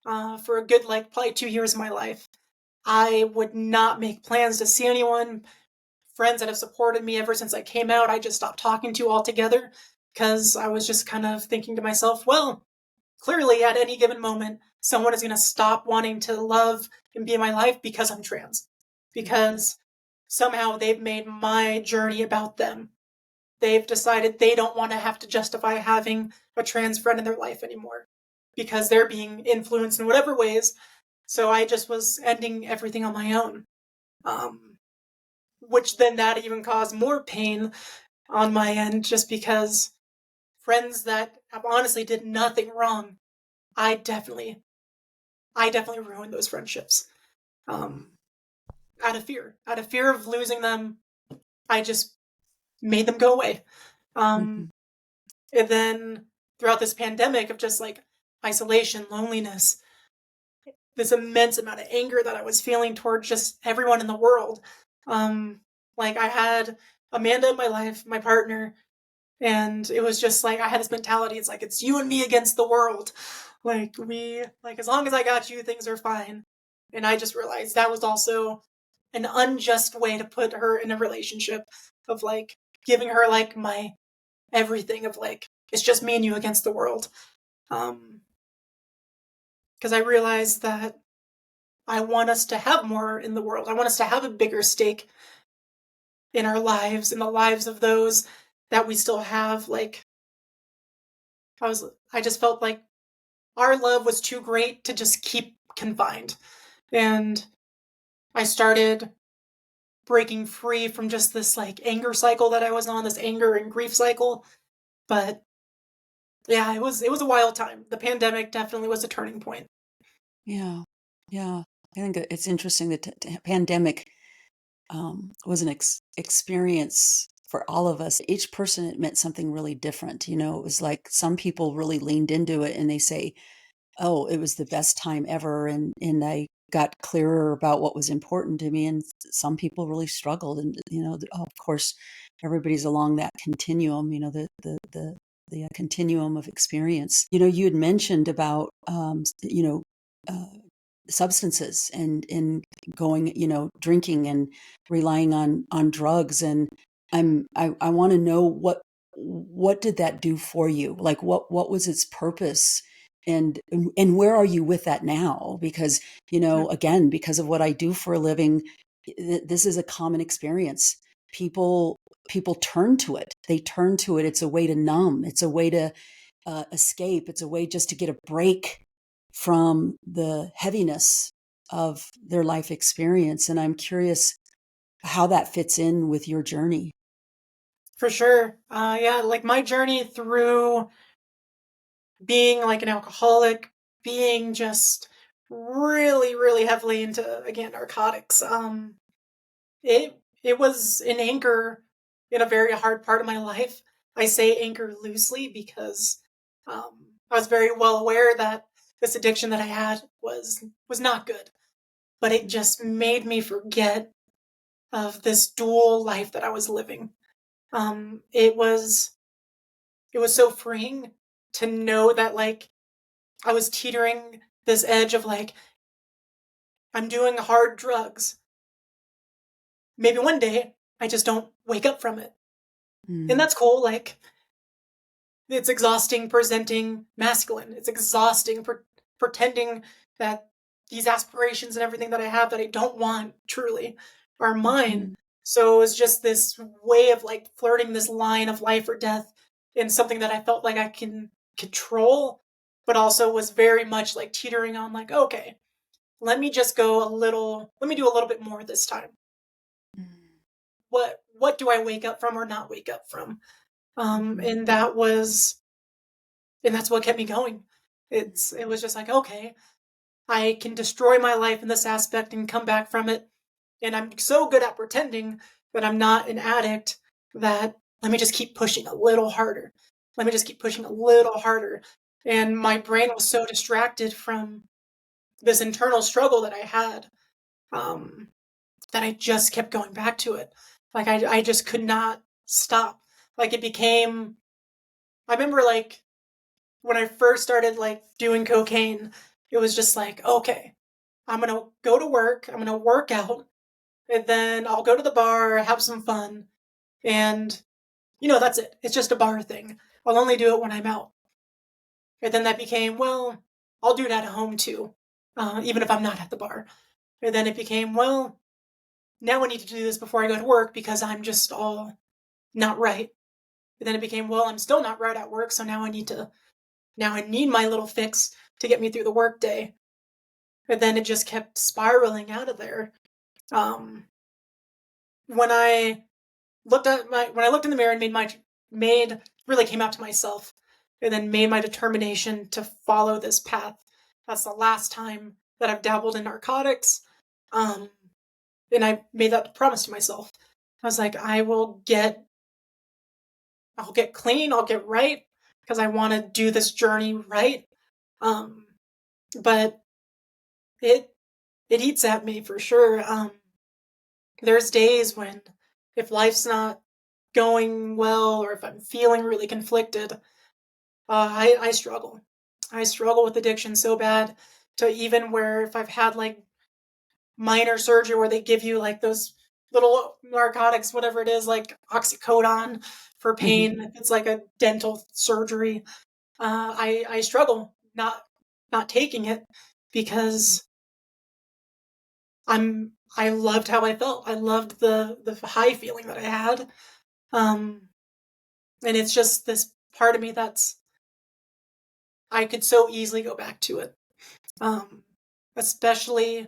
for a good, like, probably 2 years of my life. I would not make plans to see anyone. Friends that have supported me ever since I came out, I just stopped talking to altogether, because I was just kind of thinking to myself, well, clearly at any given moment, someone is going to stop wanting to love and be in my life because I'm trans. Because somehow they've made my journey about them. They've decided they don't want to have to justify having a trans friend in their life anymore because they're being influenced in whatever ways. So I just was ending everything on my own. Which then that even caused more pain on my end, just because friends that have honestly did nothing wrong, I definitely, I definitely ruined those friendships. Um, out of fear of losing them, I just made them go away. Um, Mhm. and then throughout this pandemic of just like isolation, loneliness, this immense amount of anger that I was feeling toward just everyone in the world. Um, like I had Amanda in my life, my partner, and it was just like I had this mentality. It's like it's you and me against the world. Like as long as I got you, things are fine. And I just realized that was also an unjust way to put her in a relationship, of like giving her like my everything, of like it's just me and you against the world. Um, because I realized that I want us to have more in the world. I want us to have a bigger stake in our lives, in the lives of those that we still have. Like I just felt like our love was too great to just keep confined. And I started breaking free from just this like anger cycle that I was on, this anger and grief cycle. But yeah, it was a wild time. The pandemic definitely was a turning point. Yeah. Yeah. I think it's interesting that pandemic was an experience for all of us. Each person, it meant something really different. It was like some people really leaned into it and they say, oh, it was the best time ever. And I got clearer about what was important to me. And some people really struggled. And, of course, everybody's along that continuum, the continuum of experience. You had mentioned about, uh, substances and going, drinking and relying on drugs. And I want to know what did that do for you? Like what was its purpose? And where are you with that now? Because, again, because of what I do for a living, this is a common experience. People people turn to it. They turn to it. It's a way to numb. It's a way to escape. It's a way just to get a break from the heaviness of their life experience. And I'm curious how that fits in with your journey. For sure. Yeah, like my journey through being like an alcoholic, being just really, really heavily into, again, narcotics. It was an anchor in a very hard part of my life. I say anchor loosely because I was very well aware that this addiction that I had was not good, but it just made me forget of this dual life that I was living. Um, it was it was so freeing to know that like I was teetering this edge of like I'm doing hard drugs. Maybe one day I just don't wake up from it. And Mm. that's cool. Like it's exhausting presenting masculine. It's exhausting pretending that these aspirations and everything that I have that I don't want truly are mine. Mhm. So it was just this way of like flirting this line of life or death in something that I felt like I can control, but also was very much like teetering on like, okay, let me do a little bit more this time. Mm. What do I wake up from or not wake up from? Mhm. And that's what kept me going. It was just like, okay, I can destroy my life in this aspect and come back from it. And I'm so good at pretending that I'm not an addict that let me just keep pushing a little harder. Let me just keep pushing a little harder. And my brain was so distracted from this internal struggle that I had, um, that I just kept going back to it. Like I just could not stop. Like it became, I remember like when I first started like doing cocaine, it was just like, okay, I'm gonna go to work, I'm gonna work out, and then I'll go to the bar, have some fun, and that's it. It's just a bar thing. I'll only do it when I'm out. And then that became, well, I'll do it at home too, even if I'm not at the bar. And then it became, well, now I need to do this before I go to work because I'm just all not right. And then it became, well, I'm still not right at work, so now I need my little fix to get me through the workday. And then it just kept spiraling out of there. Um, when I when I looked in the mirror and made really came out to myself, and then made my determination to follow this path. That's the last time that I've dabbled in narcotics. Um, and I made that promise to myself. I was like, I'll get clean, I'll get right, because I want to do this journey right. Um, but it it eats at me for sure. There's days when if life's not going well or if I'm feeling really conflicted, I struggle. I struggle with addiction so bad to even where if I've had like minor surgery where they give you like those little narcotics, whatever it is, like oxycodone for Mhm. pain, if it's like a dental surgery, I struggle not taking it because I loved how I felt. I loved the high feeling that I had. Um, and it's just this part of me that's I could so easily go back to it. Um, especially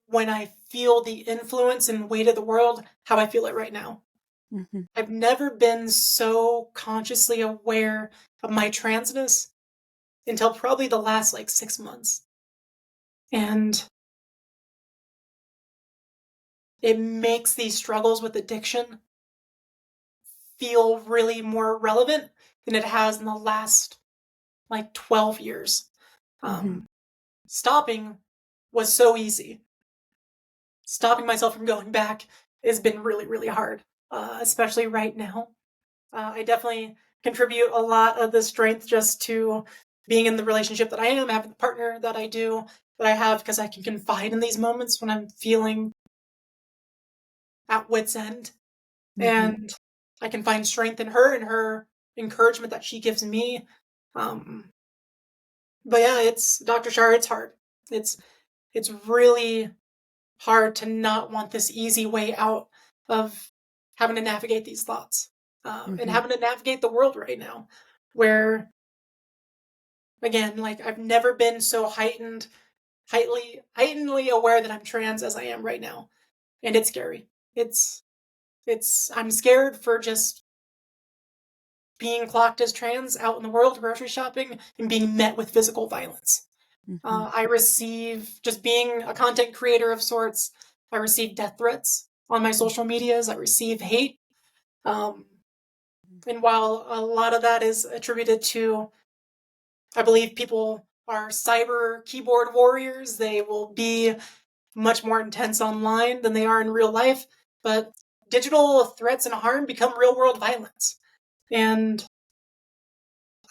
when I feel the influence and weight of the world, how I feel it right now. Mhm. I've never been so consciously aware of my transness until probably the last like 6 months. And it makes these struggles with addiction feel really more relevant than it has in the last like 12 years. Mhm. Um, stopping was so easy. Stopping myself from going back has been really, really hard, especially right now. I definitely contribute a lot of the strength just to being in the relationship that I am, having the partner that I do, that I have, because I can confide in these moments when I'm feeling at wit's end. Mhm. And I can find strength in her and her encouragement that she gives me. Um, but yeah, it's Dr. Shar, it's hard. It's it's really hard to not want this easy way out of having to navigate these thoughts, and Hmm. having to navigate the world right now, where again, like I've never been so heightenedly aware that I'm trans as I am right now, and it's scary. It's I'm scared for just being clocked as trans out in the world grocery shopping and being met with physical violence. Hmm. I receive, just being a content creator of sorts, I receive death threats on my social medias. I receive hate. Um, and while a lot of that is attributed to, I believe people are cyber keyboard warriors, they will be much more intense online than they are in real life. But digital threats and harm become real world violence. And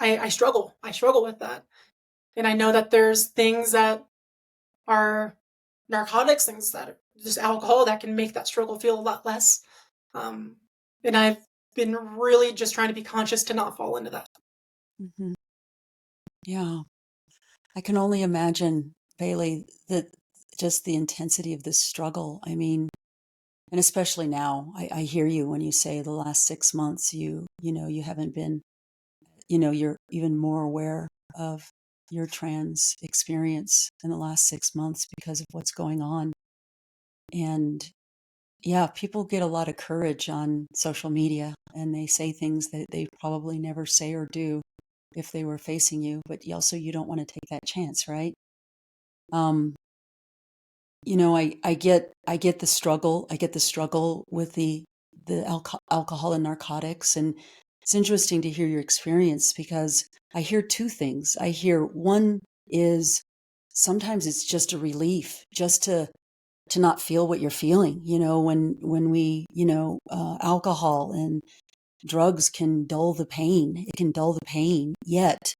I struggle. I struggle with that. And I know that there's things that are narcotics, things that are just alcohol that can make that struggle feel a lot less. Um, and I've been really just trying to be conscious to not fall into that. Hmm. Yeah. I can only imagine, Bailey, that just the intensity of this struggle. I mean, and especially now, I hear you when you say the last 6 months, you haven't been, you're even more aware of your trans experience in the last 6 months because of what's going on. And yeah, people get a lot of courage on social media and they say things that they probably never say or do if they were facing you, but you don't want to take that chance, right? Um, I get the struggle. I get the struggle with the alcohol and narcotics, and it's interesting to hear your experience because I hear two things. I hear one is sometimes it's just a relief, just to not feel what you're feeling. When we alcohol and drugs can dull the pain. It can dull the pain. Yet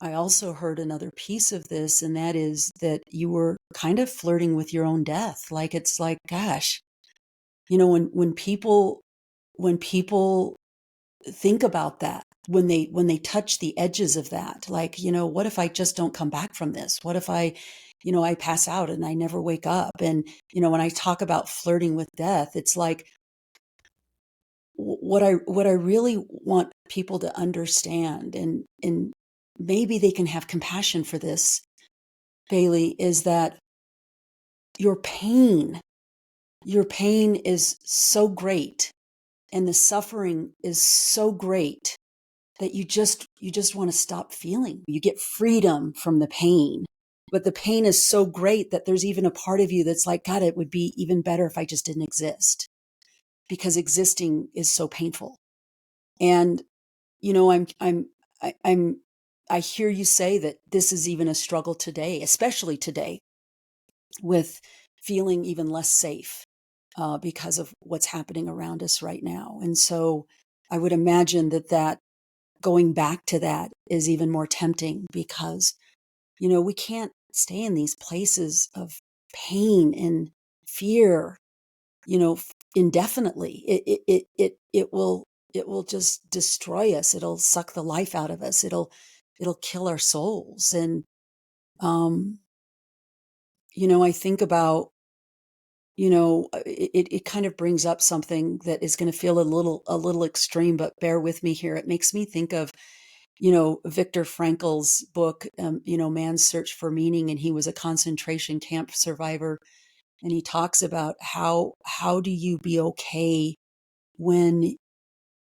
I also heard another piece of this, and that is that you were kind of flirting with your own death. Like it's like, gosh, when people think about that, when they touch the edges of that, like, what if I just don't come back from this? What if I pass out and I never wake up? And when I talk about flirting with death, it's like what I really want people to understand, and maybe they can have compassion for this, Bailey, is that your pain, your pain is so great and the suffering is so great that you just want to stop feeling. You get freedom from the pain. But the pain is so great that there's even a part of you that's like, God, it would be even better if I just didn't exist because existing is so painful. And I'm I hear you say that this is even a struggle today, especially today, with feeling even less safe because of what's happening around us right now. And so I would imagine that going back to that is even more tempting because, we can't stay in these places of pain and fear, indefinitely. It will just destroy us. It'll suck the life out of us. It'll kill our souls. And, um, I think about, it kind of brings up something that is going to feel a little extreme, but bear with me here. It makes me think of, Viktor Frankl's book, Man's Search for Meaning, and he was a concentration camp survivor. And he talks about how do you be okay when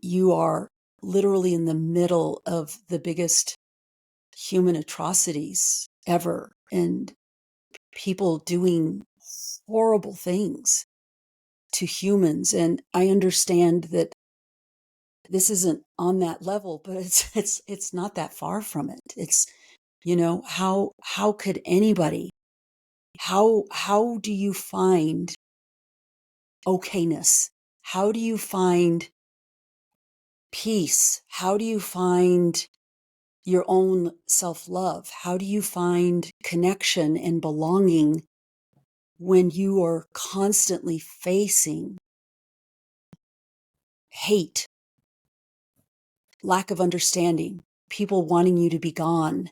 you are literally in the middle of the biggest human atrocities ever and people doing horrible things to humans. And I understand that this isn't on that level, but it's not that far from it. It's, how could anybody, how do you find okayness? How do you find peace? How do you find your own self-love? How do you find connection and belonging when you are constantly facing hate, lack of understanding, people wanting you to be gone,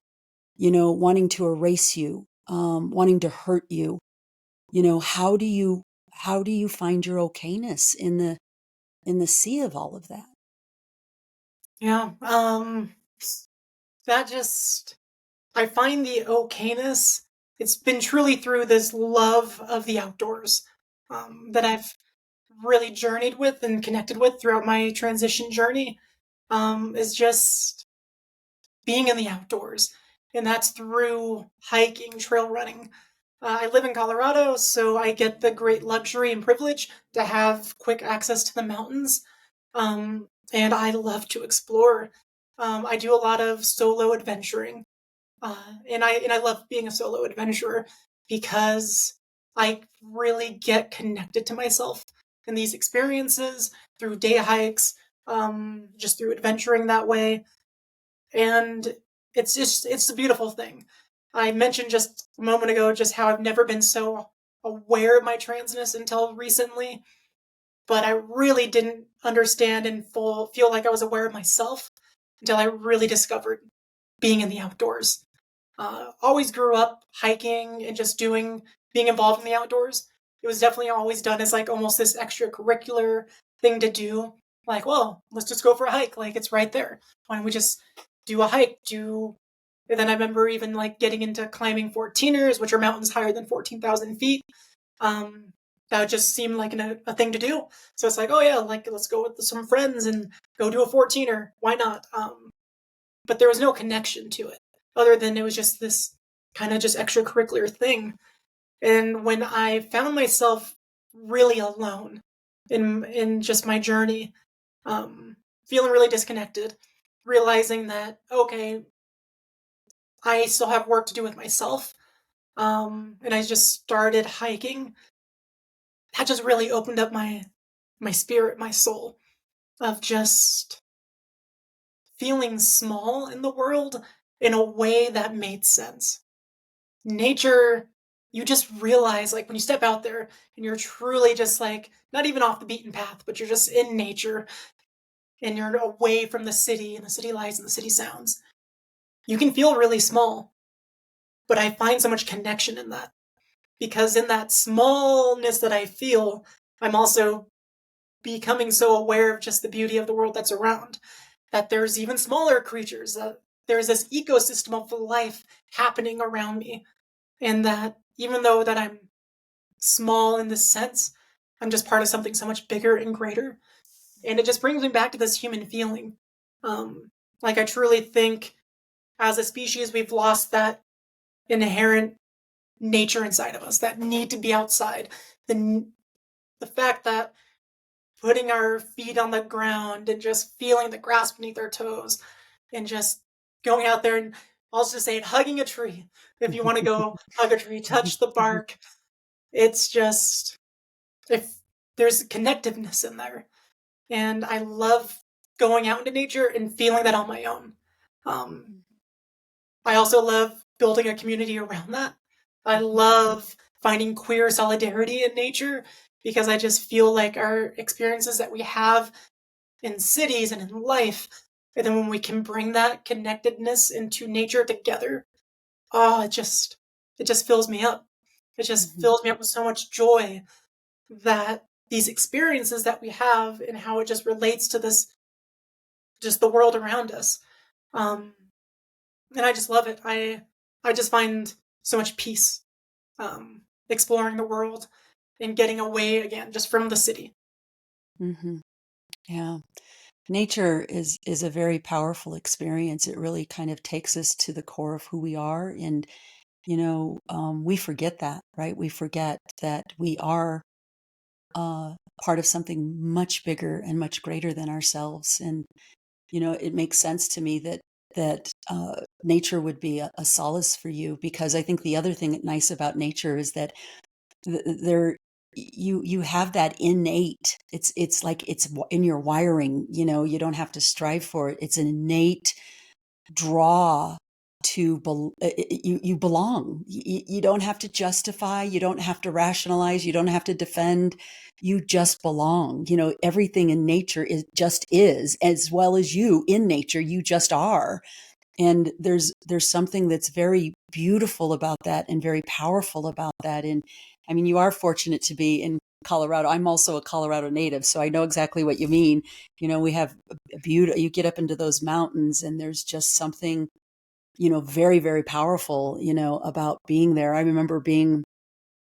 wanting to erase you, wanting to hurt you? How do you find your okayness in the sea of all of that? Yeah. That just, I find the okayness. It's been truly through this love of the outdoors that I've really journeyed with and connected with throughout my transition journey. Is just being in the outdoors, and that's through hiking, trail running. I live in Colorado, so I get the great luxury and privilege to have quick access to the mountains. And I love to explore. I do a lot of solo adventuring, and I love being a solo adventurer because I really get connected to myself in these experiences through day hikes, just through adventuring that way, and it's a beautiful thing. I mentioned just a moment ago just how I've never been so aware of my transness until recently, but I really didn't understand and feel like I was aware of myself until I really discovered being in the outdoors. Always grew up hiking and just being involved in the outdoors. It was definitely always done as like almost this extracurricular thing to do. Like, well, let's just go for a hike. Like, it's right there. Why don't we just do a hike? And then I remember even like getting into climbing 14ers, which are mountains higher than 14,000 feet. Um, that just seemed like a thing to do. So it's like, oh yeah, like let's go with some friends and go do a 14er. Why not? But there was no connection to it other than it was just this kind of just extracurricular thing. And when I found myself really alone in just my journey, feeling really disconnected, realizing that okay, I still have work to do with myself, and I just started hiking. That just really opened up my spirit, my soul, of just feeling small in the world in a way that made sense. Nature, you just realize like when you step out there and you're truly just like not even off the beaten path, but you're just in nature and you're away from the city and the city lights and the city sounds. You can feel really small, but I find so much connection in that because in that smallness that I feel, I'm also becoming so aware of just the beauty of the world that's around. That there's even smaller creatures, that there's this ecosystem of life happening around me, and that even though that I'm small in this sense, I'm just part of something so much bigger and greater. And it just brings me back to this human feeling. Like I truly think as a species, we've lost that inherent nature inside of us, that need to be outside. The fact that putting our feet on the ground and just feeling the grass beneath our toes and just going out there and also saying hugging a tree. If you want to go hug a tree, touch the bark. It's just, if there's connectiveness in there. And I love going out into nature and feeling that on my own. Um, I also love building a community around that. I love finding queer solidarity in nature because I just feel like our experiences that we have in cities and in life, and then when we can bring that connectedness into nature together, oh, it just fills me up. It just Mhm. fills me up with so much joy that these experiences that we have and how it just relates to this, just the world around us. Um, and I just love it. I just find so much peace exploring the world and getting away again just from the city. Mhm. Yeah. Nature is a very powerful experience. It really kind of takes us to the core of who we are, and we forget that, right? We forget that we are uh, part of something much bigger and much greater than ourselves. And it makes sense to me that nature would be a solace for you, because I think the other thing nice about nature is that there you have that innate, it's like it's in your wiring. You don't have to strive for it. It's an innate draw to you belong. You don't have to justify, you don't have to rationalize, you don't have to defend. You just belong. Everything in nature is, as well as you in nature. You just are. And there's something that's very beautiful about that and very powerful about that. And I mean, you are fortunate to be in Colorado. I'm also a Colorado native, so I know exactly what you mean. We have a beauty. You get up into those mountains, and there's just something, very, very powerful, about being there. I remember being,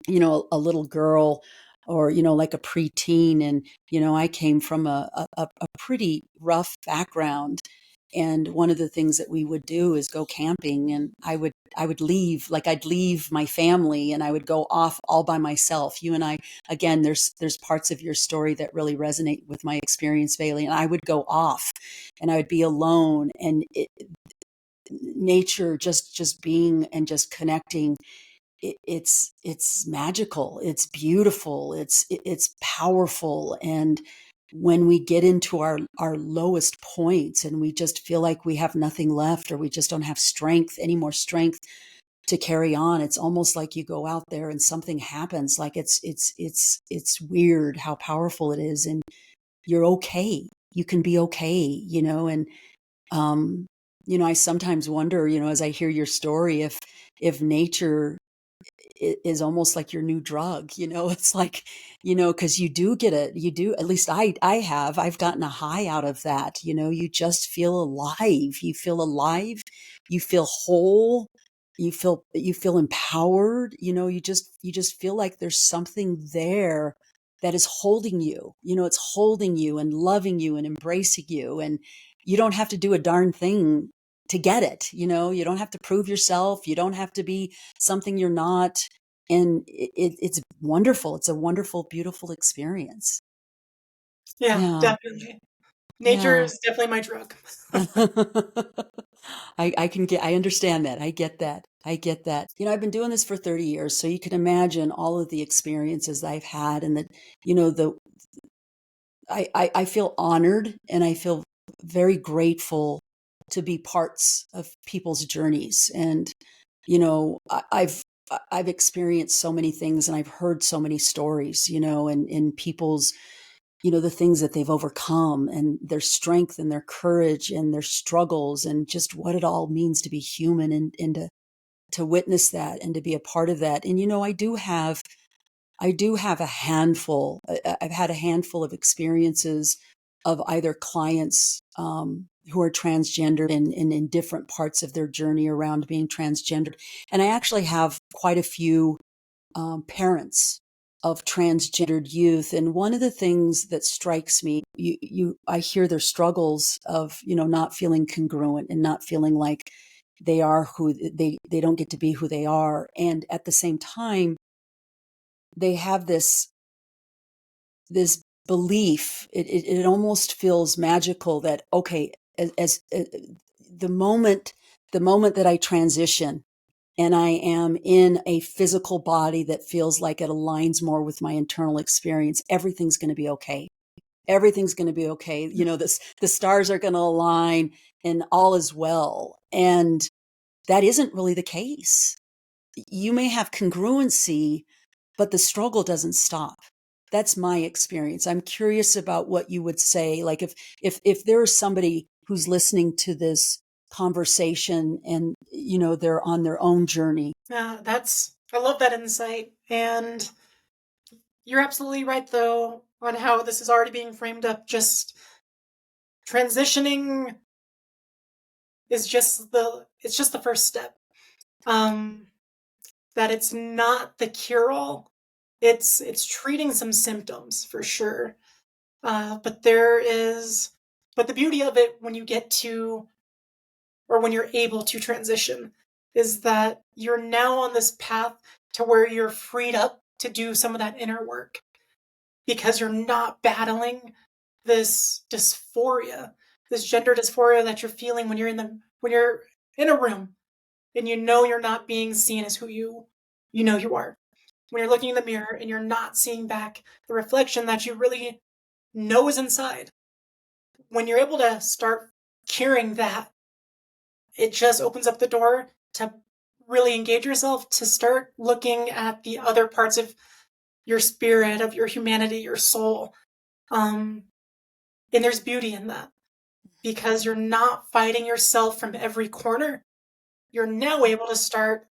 a little girl, or, like a preteen. And, I came from a pretty rough background. And one of the things that we would do is go camping, and I would leave, like I'd leave my family and I would go off all by myself. You and I, again, there's parts of your story that really resonate with my experience, Bailey. And I would go off and I would be alone, and nature, just being and just connecting, it's magical, it's beautiful, it's powerful. And when we get into our lowest points and we just feel like we have nothing left, or we just don't have any more strength to carry on, it's almost like you go out there and something happens. Like it's weird how powerful it is, and you're okay. You can be okay, and um I sometimes wonder, as I hear your story, if nature is almost like your new drug. It's like, because at least I've gotten a high out of that. You just feel alive. You feel whole. You feel empowered. You just feel like there's something there that is holding you. It's holding you and loving you and embracing you. And you don't have to do a darn thing to get it. You don't have to prove yourself. You don't have to be something you're not. And it's wonderful. It's a wonderful, beautiful experience. Yeah, Yeah. definitely. Nature Yeah. is definitely my drug. I understand that. I get that. I get that. I've been doing this for 30 years, so you can imagine all of the experiences I've had, and that, the I feel honored, and I feel very grateful to be parts of people's journeys. And, I've experienced so many things, and I've heard so many stories, and people's, the things that they've overcome, and their strength and their courage and their struggles, and just what it all means to be human, and to witness that and to be a part of that. And, I do have a handful. I've had a handful of experiences of either clients who are transgendered, and in different parts of their journey around being transgendered. And I actually have quite a few parents of transgendered youth. And one of the things that strikes me, I hear their struggles of, not feeling congruent and not feeling like they are who they don't get to be who they are. And at the same time, they have this belief. It almost feels magical that, okay, as the moment that I transition and I am in a physical body that feels like it aligns more with my internal experience, everything's going to be okay. Everything's going to be okay. The stars are going to align and all is well. And that isn't really the case. You may have congruency, but the struggle doesn't stop. That's my experience. I'm curious about what you would say. Like if there is somebody who's listening to this conversation, and they're on their own journey. Yeah, I love that insight. And you're absolutely right, though, on how this is already being framed up. Just transitioning it's just the first step. Um, that it's not the cure all. It's treating some symptoms for sure. But but the beauty of it when you get to, or when you're able to transition, is that you're now on this path to where you're freed up to do some of that inner work, because you're not battling this dysphoria, this gender dysphoria that you're feeling when you're in a room and you're not being seen as who you know you are. When you're looking in the mirror and you're not seeing back the reflection that you really know is inside. When you're able to start curing that, it just opens up the door to really engage yourself, to start looking at the other parts of your spirit, of your humanity, your soul. And there's beauty in that, because you're not fighting yourself from every corner. You're now able to start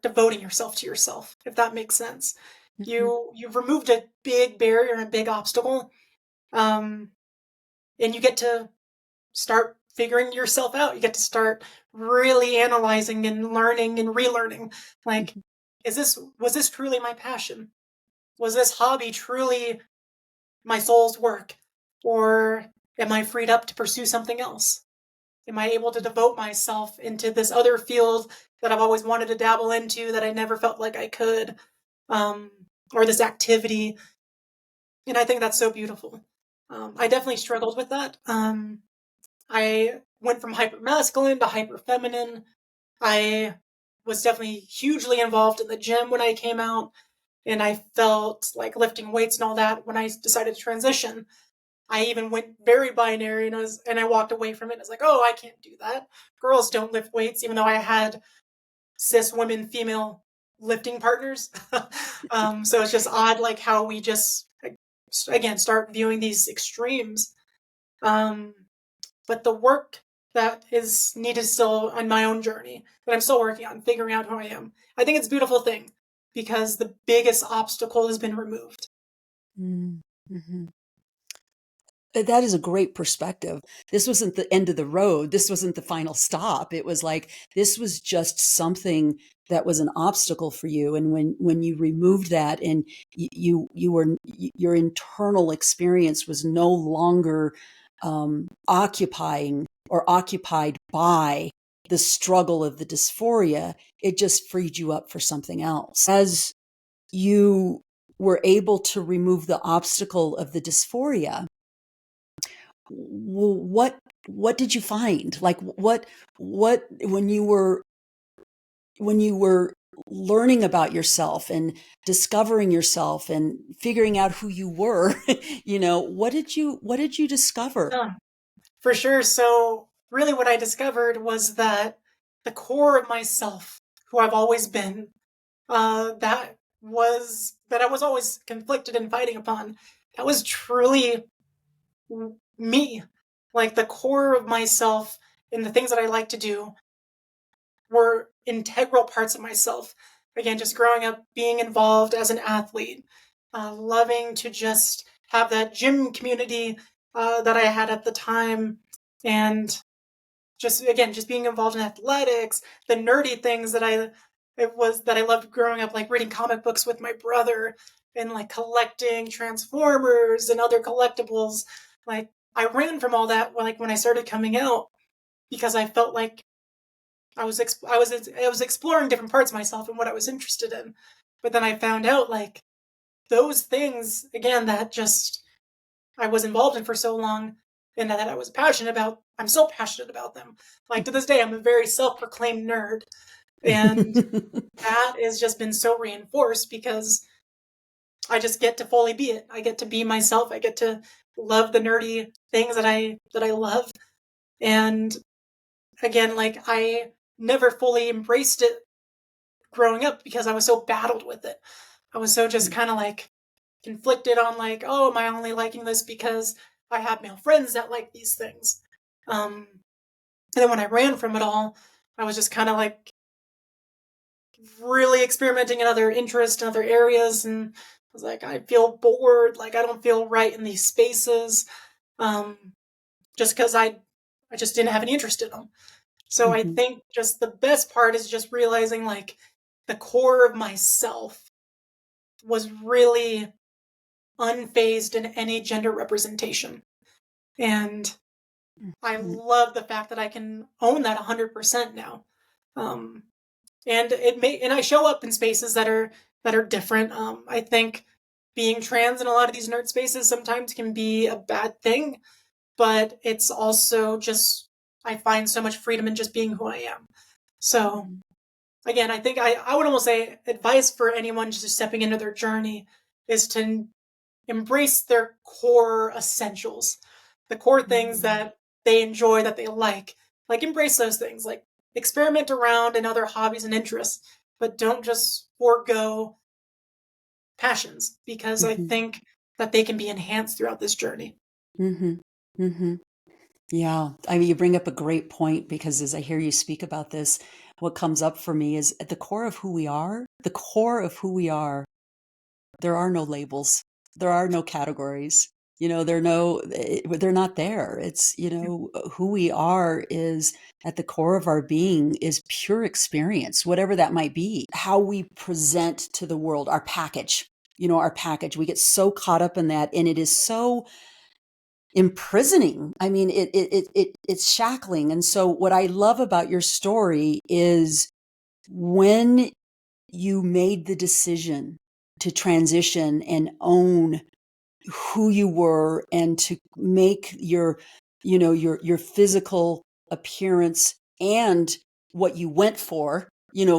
devoting yourself to yourself, if that makes sense. Mhm. You've removed a big barrier and a big obstacle, um, and you get to start figuring yourself out. You get to start really analyzing and learning and relearning. Like, Mhm. was this truly my passion? Was this hobby truly my soul's work? Or am I freed up to pursue something else? Am I able to devote myself into this other field that I've always wanted to dabble into that I never felt like I could? Um, or this activity. And I think that's so beautiful. I definitely struggled with that. I went from hyper masculine to hyper feminine. I was definitely hugely involved in the gym when I came out, and I felt like lifting weights and all that when I decided to transition. I even went very binary, and I walked away from it. I was like, oh, I can't do that. Girls don't lift weights, even though I had cis women female lifting partners. So it's just odd, like how we just again start viewing these extremes. Um, but the work that is needed still on my own journey that I'm still working on, figuring out who I am. I think it's a beautiful thing because the biggest obstacle has been removed. Mm. Mhm. That is a great perspective. This wasn't the end of the road. This wasn't the final stop. It was like this was just something that was an obstacle for you. And when you removed that, and you were your internal experience was no longer occupying or occupied by the struggle of the dysphoria, it just freed you up for something else. As you were able to remove the obstacle of the dysphoria, what did you find? Like what when you were learning about yourself and discovering yourself and figuring out who you were, what did you discover? Yeah, for sure. So really what I discovered was that the core of myself, who I've always been, that I was always conflicted and fighting upon, that was truly me. Like the core of myself and the things that I like to do were integral parts of myself. Again, just growing up, being involved as an athlete, loving to just have that gym community that I had at the time, and just being involved in athletics, the nerdy things that I loved growing up, like reading comic books with my brother and like collecting Transformers and other collectibles. Like I ran from all that like when I started coming out because I felt like I was exploring different parts of myself and what I was interested in. But then I found out like those things again that just I was involved in for so long and that I was passionate about, I'm still passionate about them. Like to this day, I'm a very self-proclaimed nerd. And that has just been so reinforced because I just get to fully be it. I get to be myself. I get to love the nerdy things that I love. And again, like I never fully embraced it growing up because I was so battled with it. I was so just kind of like conflicted on like, oh, am I only liking this because I have male friends that like these things? And then when I ran from it all, I was just kind of like really experimenting in other interests in other areas, and I was like, I feel bored, like I don't feel right in these spaces, um, just because I just didn't have any interest in them. So I Mhm. think just the best part is just realizing like the core of myself was really unfazed in any gender representation. And I Mhm. love the fact that I can own that 100% now. Um, and I show up in spaces that are different. I think being trans in a lot of these nerd spaces sometimes can be a bad thing, but it's also just I find so much freedom in just being who I am. So Mhm. again, I think I would almost say advice for anyone just stepping into their journey is to embrace their core essentials, the core things Mhm. that they enjoy, that they like embrace those things, like experiment around in other hobbies and interests, but don't just forego passions because I Mhm. think that they can be enhanced throughout this journey. Mhm. Mhm. Yeah, I mean, you bring up a great point because as I hear you speak about this, what comes up for me is at the core of who we are, the core of who we are There are no labels. There are no categories. They're not there. It's, who we are is at the core of our being is pure experience, whatever that might be. How we present to the world, our package. We get so caught up in that, and it is so imprisoning. I mean, it's shackling. And so what I love about your story is when you made the decision to transition and own who you were and to make your physical appearance and what you went for,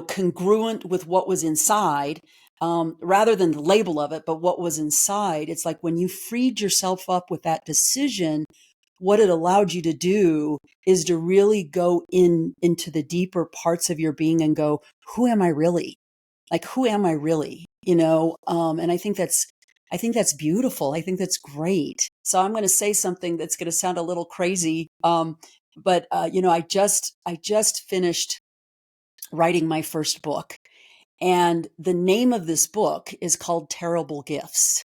congruent with what was inside, rather than the label of it, but what was inside. It's like when you freed yourself up with that decision, what it allowed you to do is to really go into the deeper parts of your being and go, who am I really? Like, who am I really? And I think that's beautiful. I think that's great. So I'm going to say something that's going to sound a little crazy. But I just finished writing my first book, and the name of this book is called Terrible Gifts.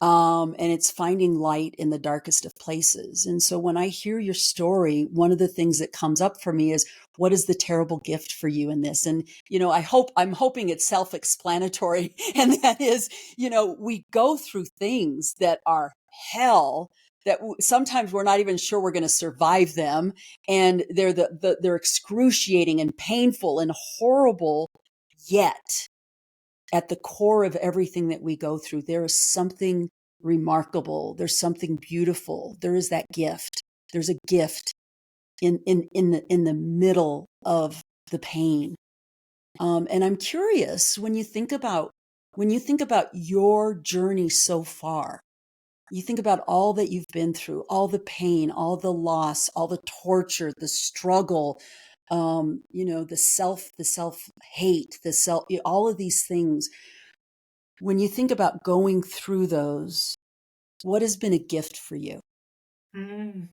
And it's finding light in the darkest of places. And so when I hear your story, one of the things that comes up for me is, what is the terrible gift for you in this? And, I'm hoping it's self-explanatory. And that is, we go through things that are hell that sometimes we're not even sure we're going to survive them. And they're excruciating and painful and horrible. Yet at the core of everything that we go through, there is something remarkable. There's something beautiful. There is that gift. There's a gift in the middle of the pain. And I'm curious, when you think about your journey so far, you think about all that you've been through, all the pain, all the loss, all the torture, the struggle, the self hate, all of these things. When you think about going through those, what has been a gift for you? Mm.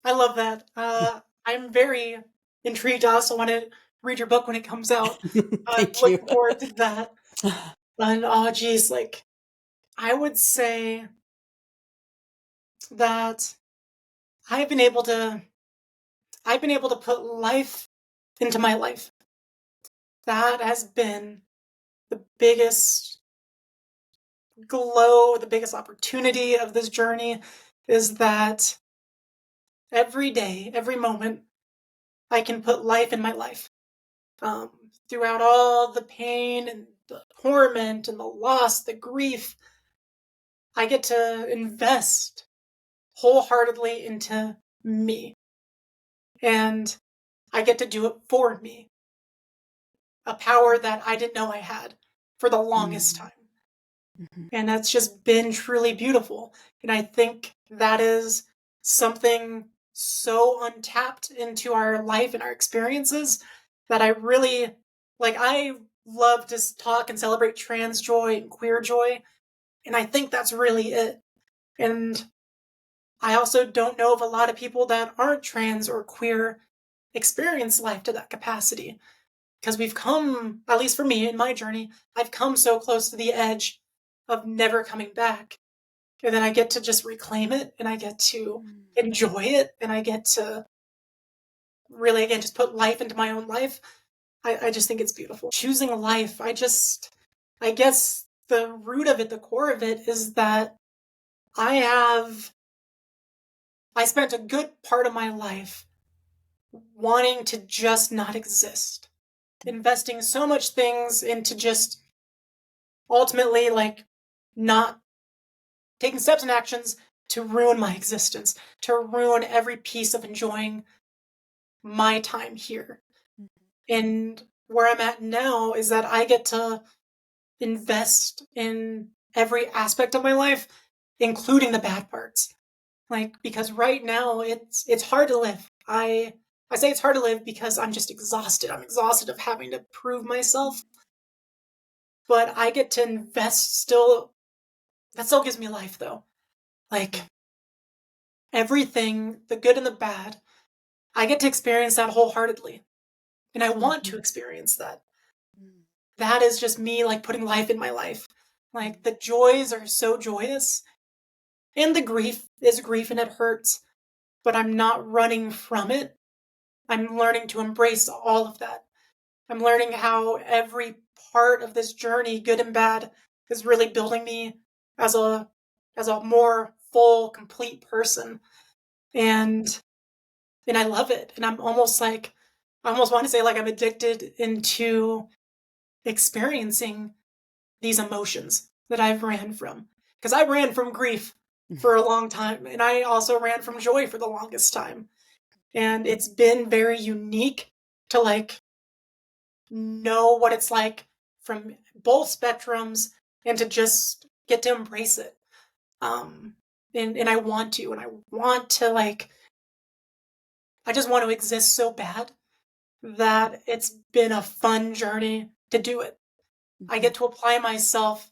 I love that. I'm very intrigued. I also want to read your book when it comes out. I'm Thank you. looking forward to that. And oh, geez, like I would say that I've been able to, I've been able to put life into my life. That has been the biggest glow, the biggest opportunity of this journey, is that every day, every moment, I can put life in my life. Um, Throughout all the pain and the torment and the loss, the grief, I get to invest wholeheartedly into me. And I get to do it for me. A power that I didn't know I had for the longest Mm-hmm. time. And that's just been truly beautiful. And I think that is something so untapped into our life and our experiences that I really like. I love to talk and celebrate trans joy and queer joy. And I think that's really it. And I also don't know of a lot of people that aren't trans or queer experience life to that capacity. Because we've come, at least for me in my journey, I've come so close to the edge of never coming back. And then I get to just reclaim it, and I get to enjoy it, and I get to really, again, just put life into my own life. I just think it's beautiful. Choosing life, I guess the root of it, the core of it is that I spent a good part of my life wanting to just not exist, investing so much things into just ultimately like not taking steps and actions to ruin my existence, to ruin every piece of enjoying my time here. And where I'm at now is that I get to invest in every aspect of my life, including the bad parts. Like, because right now it's hard to live. I say it's hard to live because I'm just exhausted. I'm exhausted of having to prove myself. But I get to invest still. That still gives me life though. Like everything, the good and the bad, I get to experience that wholeheartedly. And I want to experience that. That is just me like putting life in my life. Like the joys are so joyous, and the grief is grief and it hurts, but I'm not running from it. I'm learning to embrace all of that. I'm learning how every part of this journey, good and bad, is really building me as a more full, complete person. And and I love it. And I'm almost like I almost want to say like I'm addicted into experiencing these emotions that I've ran from. Because I ran from grief for a long time, and I also ran from joy for the longest time. And it's been very unique to like know what it's like from both spectrums and to just get to embrace it. Um, and I want to, and I want to like, I just want to exist so bad that it's been a fun journey to do it. I Mhm. get to apply myself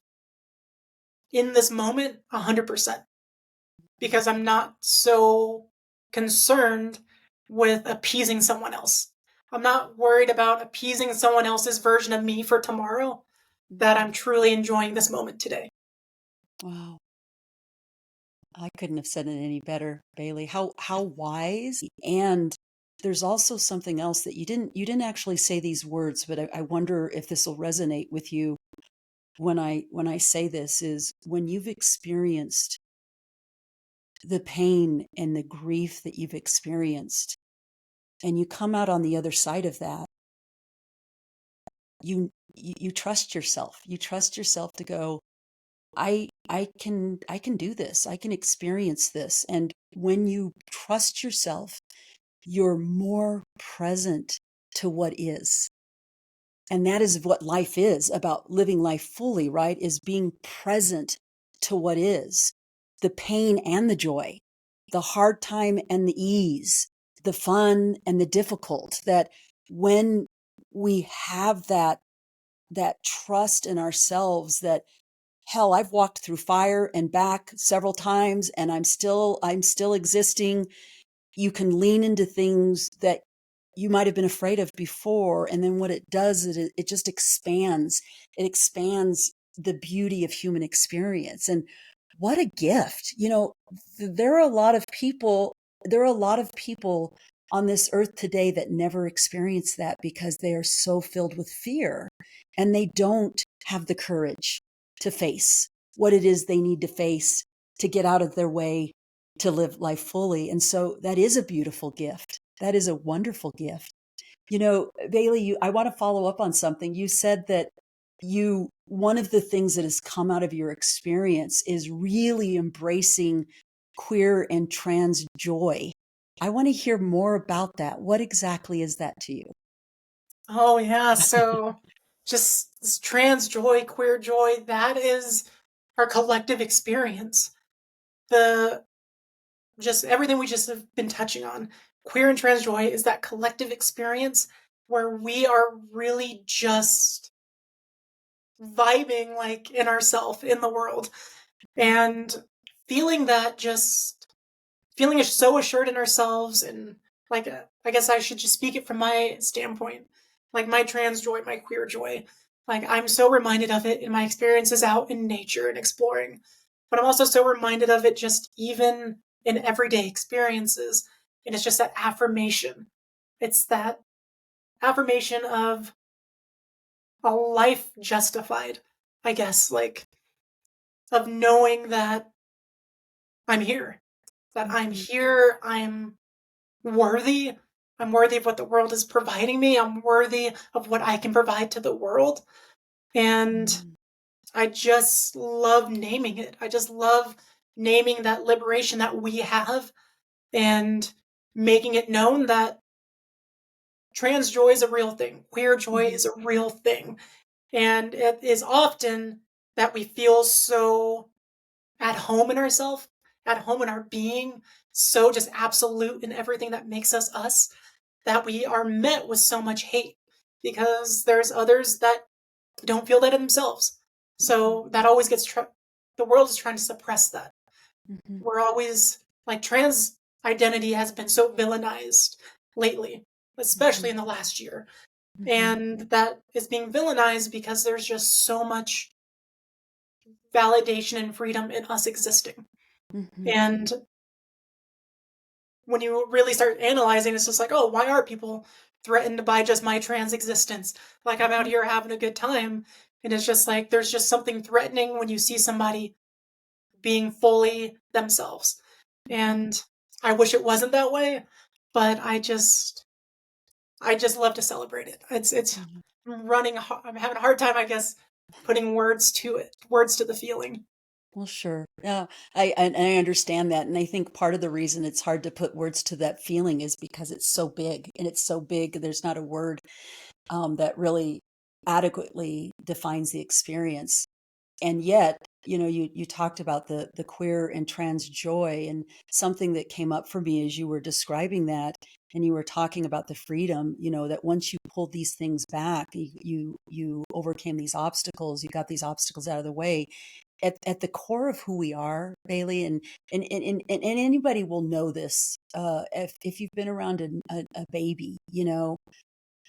in this moment 100% because I'm not so concerned with appeasing someone else. I'm not worried about appeasing someone else's version of me for tomorrow, that I'm truly enjoying this moment today. Wow. I couldn't have said it any better, Bailey. How wise. And there's also something else that you didn't actually say these words, but I wonder if this will resonate with you when I say this is when you've experienced the pain and the grief that you've experienced and you come out on the other side of that, you trust yourself. You trust yourself to go, I can do this. I can experience this. And when you trust yourself, you're more present to what is. And that is what life is about, living life fully, right? Is being present to what is, the pain and the joy, the hard time and the ease, the fun and the difficult. That when we have that trust in ourselves, that hell, I've walked through fire and back several times and I'm still existing. You can lean into things that you might have been afraid of before. And then what it does is it just expands. It expands the beauty of human experience. And what a gift. There are a lot of people, there are a lot of people on this earth today that never experience that because they are so filled with fear and they don't have the courage to face what it is they need to face to get out of their way to live life fully. And so that is a beautiful gift. That is a wonderful gift. Bailey, I want to follow up on something. You said that one of the things that has come out of your experience is really embracing queer and trans joy. I want to hear more about that. What exactly is that to you? Oh, yeah. So just this trans joy, queer joy, that is our collective experience. The just everything we just have been touching on. Queer and trans joy is that collective experience where we are really just vibing like in ourself in the world and feeling that just feeling so assured in ourselves and like I guess I should just speak it from my standpoint, like my trans joy, my queer joy, like I'm so reminded of it in my experiences out in nature and exploring, but I'm also so reminded of it just even in everyday experiences. And it's just that affirmation, it's that affirmation of a life justified, I guess, like of knowing that I'm here, that I'm Mhm. here, worthy. I'm worthy of what the world is providing me. I'm worthy of what I can provide to the world. And Mhm. I just love naming it. I just love naming that liberation that we have and making it known that trans joy is a real thing. Queer joy Mhm. is a real thing. And it is often that we feel so at home in ourselves, at home in our being, so just absolute in everything that makes us us, that we are met with so much hate because there's others that don't feel that in themselves. Mhm. So that always the world is trying to suppress that. Mhm. We're always like trans identity has been so villainized lately, especially Mhm. in the last year. Mhm. And that is being villainized because there's just so much validation and freedom in us existing. Mm-hmm. And when you really start analyzing, it's just like, oh, why are people threatened by just my trans existence? Like, I'm out Mm-hmm. here having a good time. And it's just like, there's just something threatening when you see somebody being fully themselves. And I wish it wasn't that way, but I just love to celebrate it. It's Mm-hmm. I'm having a hard time, I guess, putting words to it, words to the feeling. Well, sure. Yeah, I understand that, and I think part of the reason it's hard to put words to that feeling is because it's so big, and it's so big. There's not a word that really adequately defines the experience. And yet, you talked about the queer and trans joy, and something that came up for me as you were describing that, and you were talking about the freedom, that once you pulled these things back, you overcame these obstacles, you got these obstacles out of the way. At the core of who we are, Bailey, and anybody will know this, if you've been around a baby,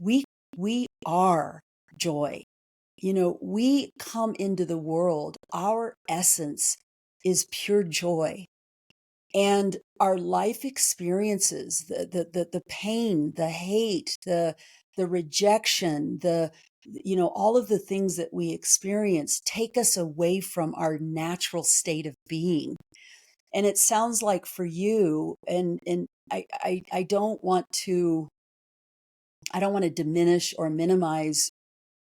we we are joy. We come into the world, our essence is pure joy. And our life experiences, the pain, the hate, the rejection, all of the things that we experience take us away from our natural state of being. And it sounds like for you, and I don't want to diminish or minimize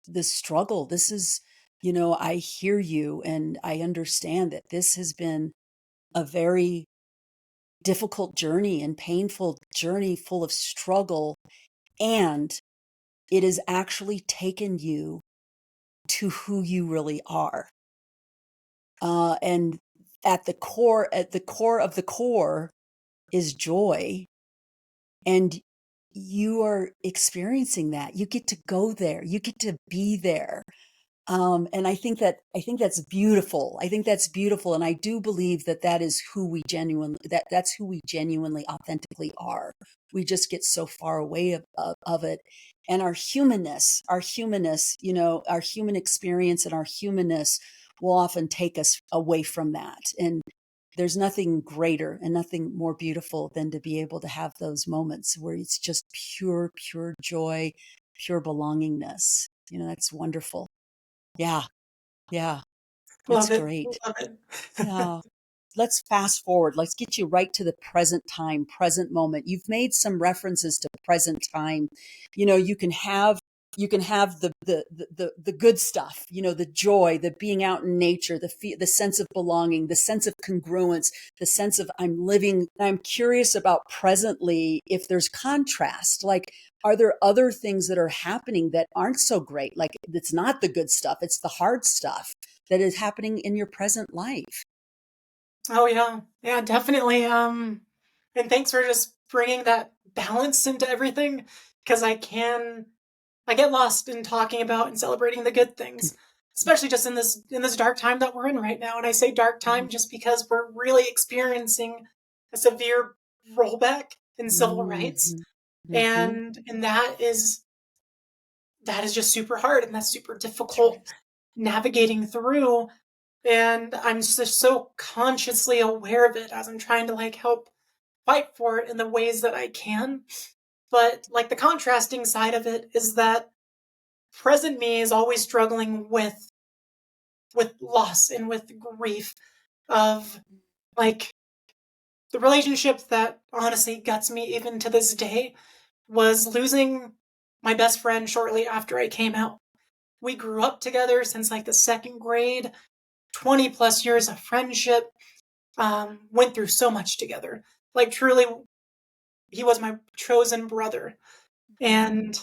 the struggle. This is, I hear you and I understand that this has been a very difficult journey and painful journey full of struggle. And it has actually taken you to who you really are. And at the core of the core is joy. And you are experiencing that. You get to go there. You get to be there. And I think that's beautiful. I think that's beautiful. And I do believe that that's who we genuinely, authentically are. We just get so far away of it. And our human experience and our humanness will often take us away from that. And there's nothing greater and nothing more beautiful than to be able to have those moments where it's just pure joy, pure belongingness. That's wonderful. Yeah, yeah, it's Love it. great. Love it. Yeah. Let's fast forward. Let's get you right to the present time, present moment. You've made some references to present time. You can have the good stuff, the joy, the being out in nature, the sense of belonging, the sense of congruence, the sense of I'm living. I'm curious about presently if there's contrast. Like, are there other things that are happening that aren't so great? Like, it's not the good stuff, it's the hard stuff that is happening in your present life. Oh yeah. Yeah, definitely. And thanks for just bringing that balance into everything because I get lost in talking about and celebrating the good things, especially just in this dark time that we're in right now. And I say dark time just because we're really experiencing a severe rollback in civil rights. Mm-hmm. Mm-hmm. And that is just super hard and that's super Sure difficult is. navigating through. And I'm just so consciously aware of it as I'm trying to like help fight for it in the ways that I can. But like the contrasting side of it is that present me is always struggling with loss and with grief of like the relationship that honestly guts me even to this day was losing my best friend shortly after I came out. We grew up together since like the second grade, 20 plus years of friendship, went through so much together. Like truly, he was my chosen brother. And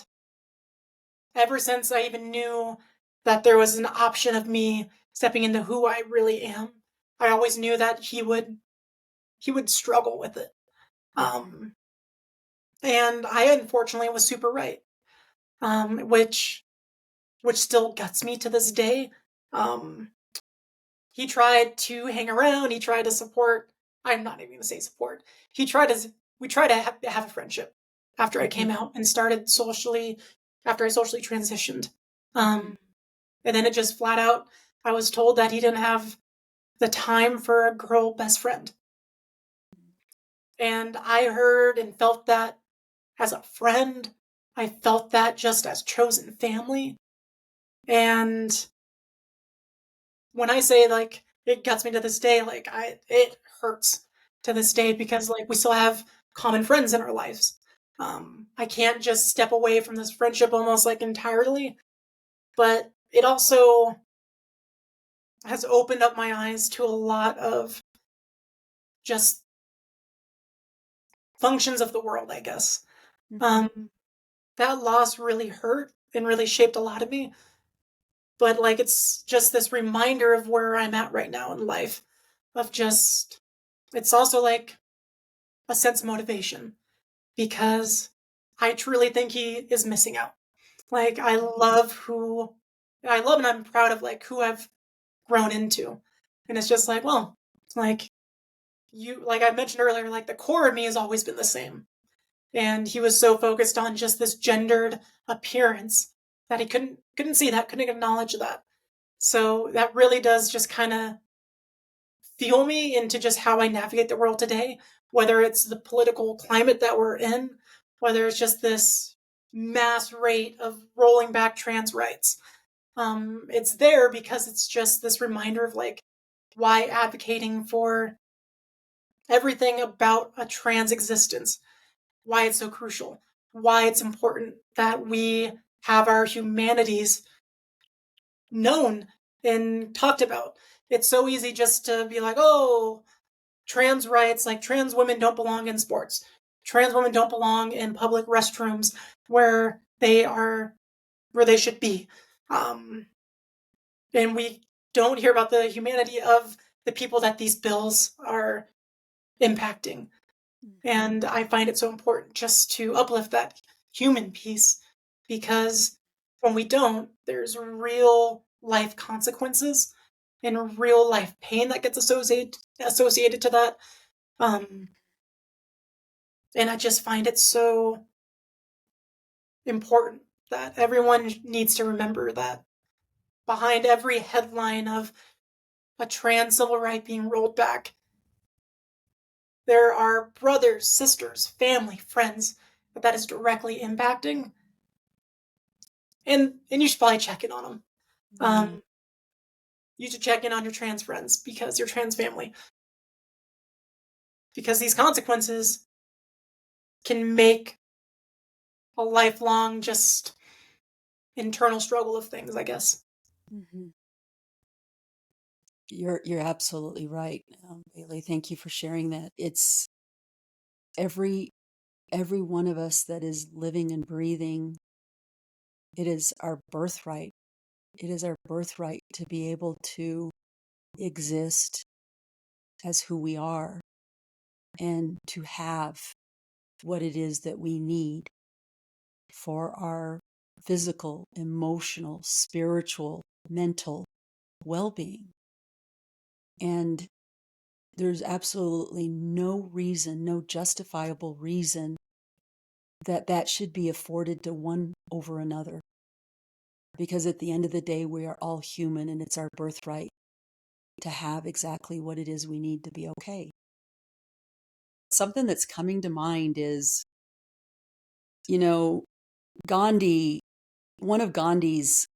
ever since I even knew that there was an option of me stepping into who I really am, I always knew that he would struggle with it. Um, and I unfortunately was super right, which still guts me to this day. Um, he tried to hang around. He tried to support. I'm not even going to say support. He tried to. We tried to have a friendship after I Mm-hmm. came out and started socially. After I socially transitioned, Mm-hmm. and then it just flat out I was told that he didn't have the time for a girl best friend. And I heard and felt that as a friend. I felt that just as chosen family. And when I say like it gets me to this day, like it hurts to this day because like we still have common friends in our lives. I can't just step away from this friendship almost like entirely, but it also has opened up my eyes to a lot of just functions of the world, I guess. Mhm. Um, that loss really hurt and really shaped a lot of me. But like it's just this reminder of where I'm at right now in life. Of just it's also like a sense of motivation because I truly think he is missing out. Like I love and I'm proud of like who I've grown into. And it's just like, well, like you like I mentioned earlier, like the core of me has always been the same. And he was so focused on just this gendered appearance that he couldn't see that, couldn't acknowledge that. So that really does just kind of fuel me into just how I navigate the world today, whether it's the political climate that we're in, whether it's just this mass rate of rolling back trans rights. It's there because it's just this reminder of like why advocating for everything about a trans existence, why it's so crucial, why it's important that we have our humanities known and talked about. It's so easy just to be like, oh, trans rights, like trans women don't belong in sports. Trans women don't belong in public restrooms where where they should be. Um, and we don't hear about the humanity of the people that these bills are impacting. Mhm. And I find it so important just to uplift that human piece because when we don't, there's real life consequences and real life pain that gets associated to that. Um, and I just find it so important that everyone needs to remember that behind every headline of a trans civil right being rolled back, there are brothers, sisters, family, friends that is directly impacting. And you should probably check in on them. Mhm. You should check in on your trans friends because your trans family, because these consequences can make a lifelong just internal struggle of things, I guess. Mhm. You're absolutely right, Bailey. Thank you for sharing that. It's every every one of us that is living and breathing. It is our birthright. It is our birthright to be able to exist as who we are and to have what it is that we need for our physical, emotional, spiritual, mental well-being. And there's absolutely no reason, no justifiable reason that that should be afforded to one over another. Because at the end of the day, we are all human and it's our birthright to have exactly what it is we need to be okay. Something that's coming to mind is, you know, Gandhi, one of Gandhi's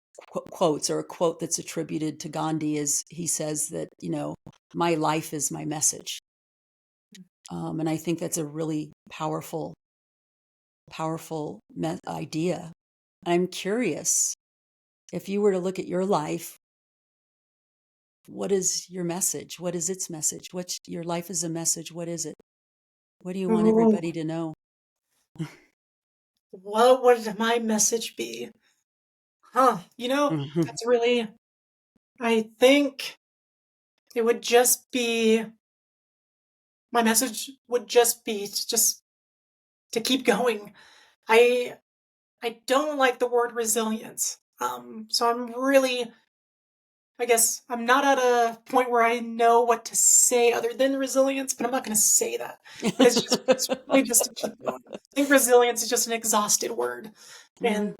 quotes, or a quote that's attributed to Gandhi, is he says that, my life is my message. And I think that's a really powerful idea. I'm curious, if you were to look at your life, what is your message? What is its message? What's your life is a message? What is it? What do you want Ooh, everybody to know? what would my message be? Huh, that's really, I think it would just be, my message would just be to just to keep going. I I don't like the word resilience. So I'm really, I guess I'm not at a point where I know what to say other than resilience, but I'm not going to say that. It's really just to keep going. I think resilience is just an exhausted word, Mhm. and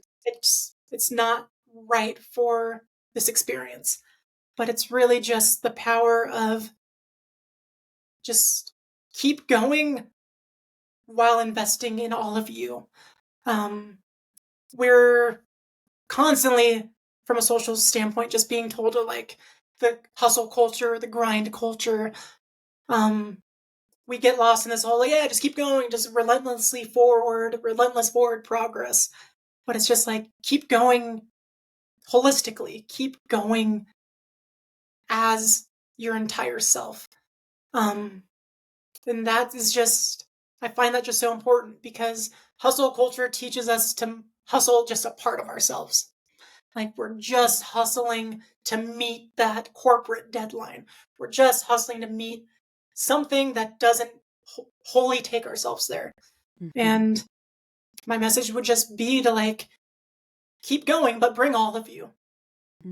it's not right for this experience. but it's really just the power of just keep going while investing in all of you. Um, we're constantly, from a social standpoint, just being told to like the hustle culture, the grind culture. Um, we get lost in this whole, like, yeah, just keep going, just relentlessly forward, relentless forward progress. But it's just like, keep going holistically, keep going as your entire self. Um, and that is just, I find that just so important because hustle culture teaches us to hustle just a part of ourselves. Like we're just hustling to meet that corporate deadline. We're just hustling to meet something that doesn't wholly take ourselves there. Mm-hmm. And my message would just be to like keep going, but bring all of you.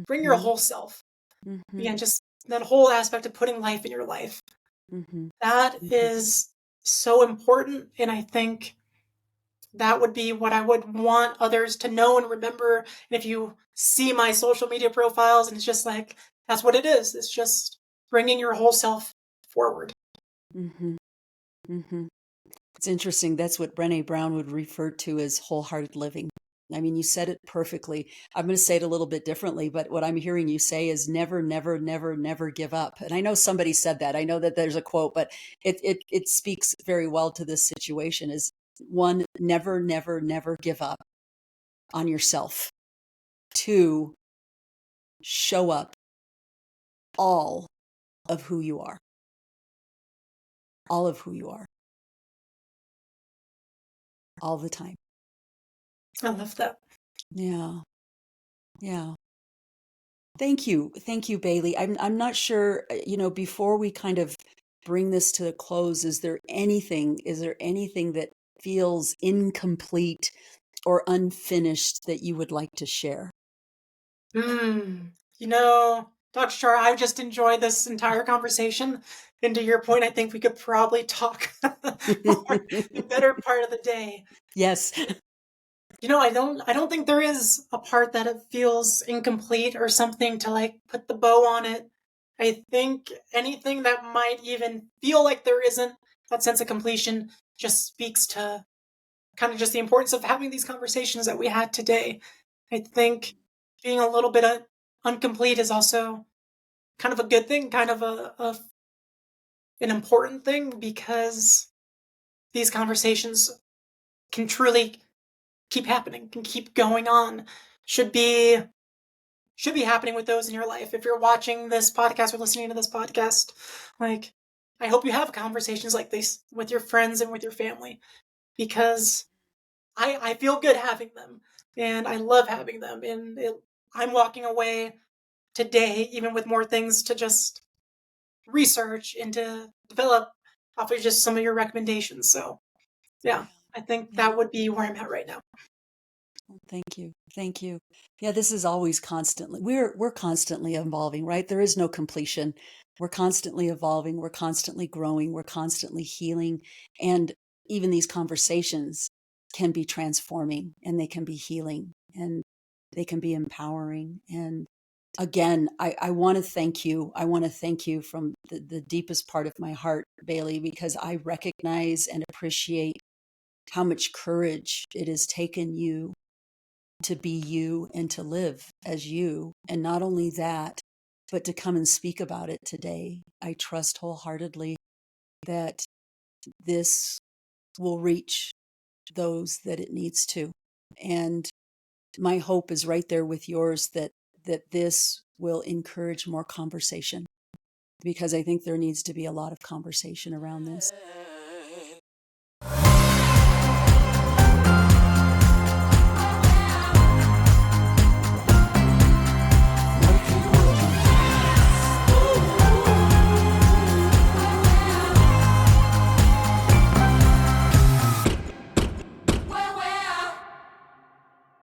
Bring your Mm-hmm. whole self. Mm-hmm. Again, just that whole aspect of putting life in your life. Mm-hmm. That is so important. And I think that would be what I would want others to know and remember. And if you see my social media profiles and it's just like, that's what it is. It's just bringing your whole self forward. Mm-hmm. Mm-hmm. It's interesting. That's what Brené Brown would refer to as wholehearted living. I mean, you said it perfectly. I'm going to say it a little bit differently, but what I'm hearing you say is never, never, never, never give up. And I know somebody said that. I know that there's a quote, but it speaks very well to this situation is one, never, never, never give up on yourself. Two, show up all of who you are, all of who you are, all the time. I love that. Yeah. Yeah. Thank you. Thank you, Bailey. I'm not sure, before we kind of bring this to a close, is there anything that feels incomplete or unfinished that you would like to share? Mm. You know, Dr. Char, I've just enjoyed this entire conversation. And to your point, I think we could probably talk for the better part of the day. Yes. You know, I don't think there is a part that it feels incomplete or something to like put the bow on it. I think anything that might even feel like there isn't that sense of completion just speaks to kind of just the importance of having these conversations that we had today. I think being a little bit incomplete is also kind of a good thing, kind of an important thing because these conversations can truly keep happening, can keep going on. Should be should be happening with those in your life. If you're watching this podcast or listening to this podcast, like I hope you have conversations like this with your friends and with your family because I feel good having them and I love having them and I'm walking away today even with more things to just research and to develop off of just some of your recommendations. So yeah, I think Yeah. that would be where I'm at right now. Well, thank you. Thank you. Yeah, this is always constantly, we're constantly evolving, right? There is no completion. We're constantly evolving, we're constantly growing, we're constantly healing. And even these conversations can be transforming and they can be healing and they can be empowering. And again, I want to thank you. I want to thank you from the deepest part of my heart, Bailey, because I recognize and appreciate how much courage it has taken you to be you and to live as you. And not only that, but to come and speak about it today. I trust wholeheartedly that this will reach those that it needs to. And my hope is right there with yours that this will encourage more conversation because I think there needs to be a lot of conversation around this.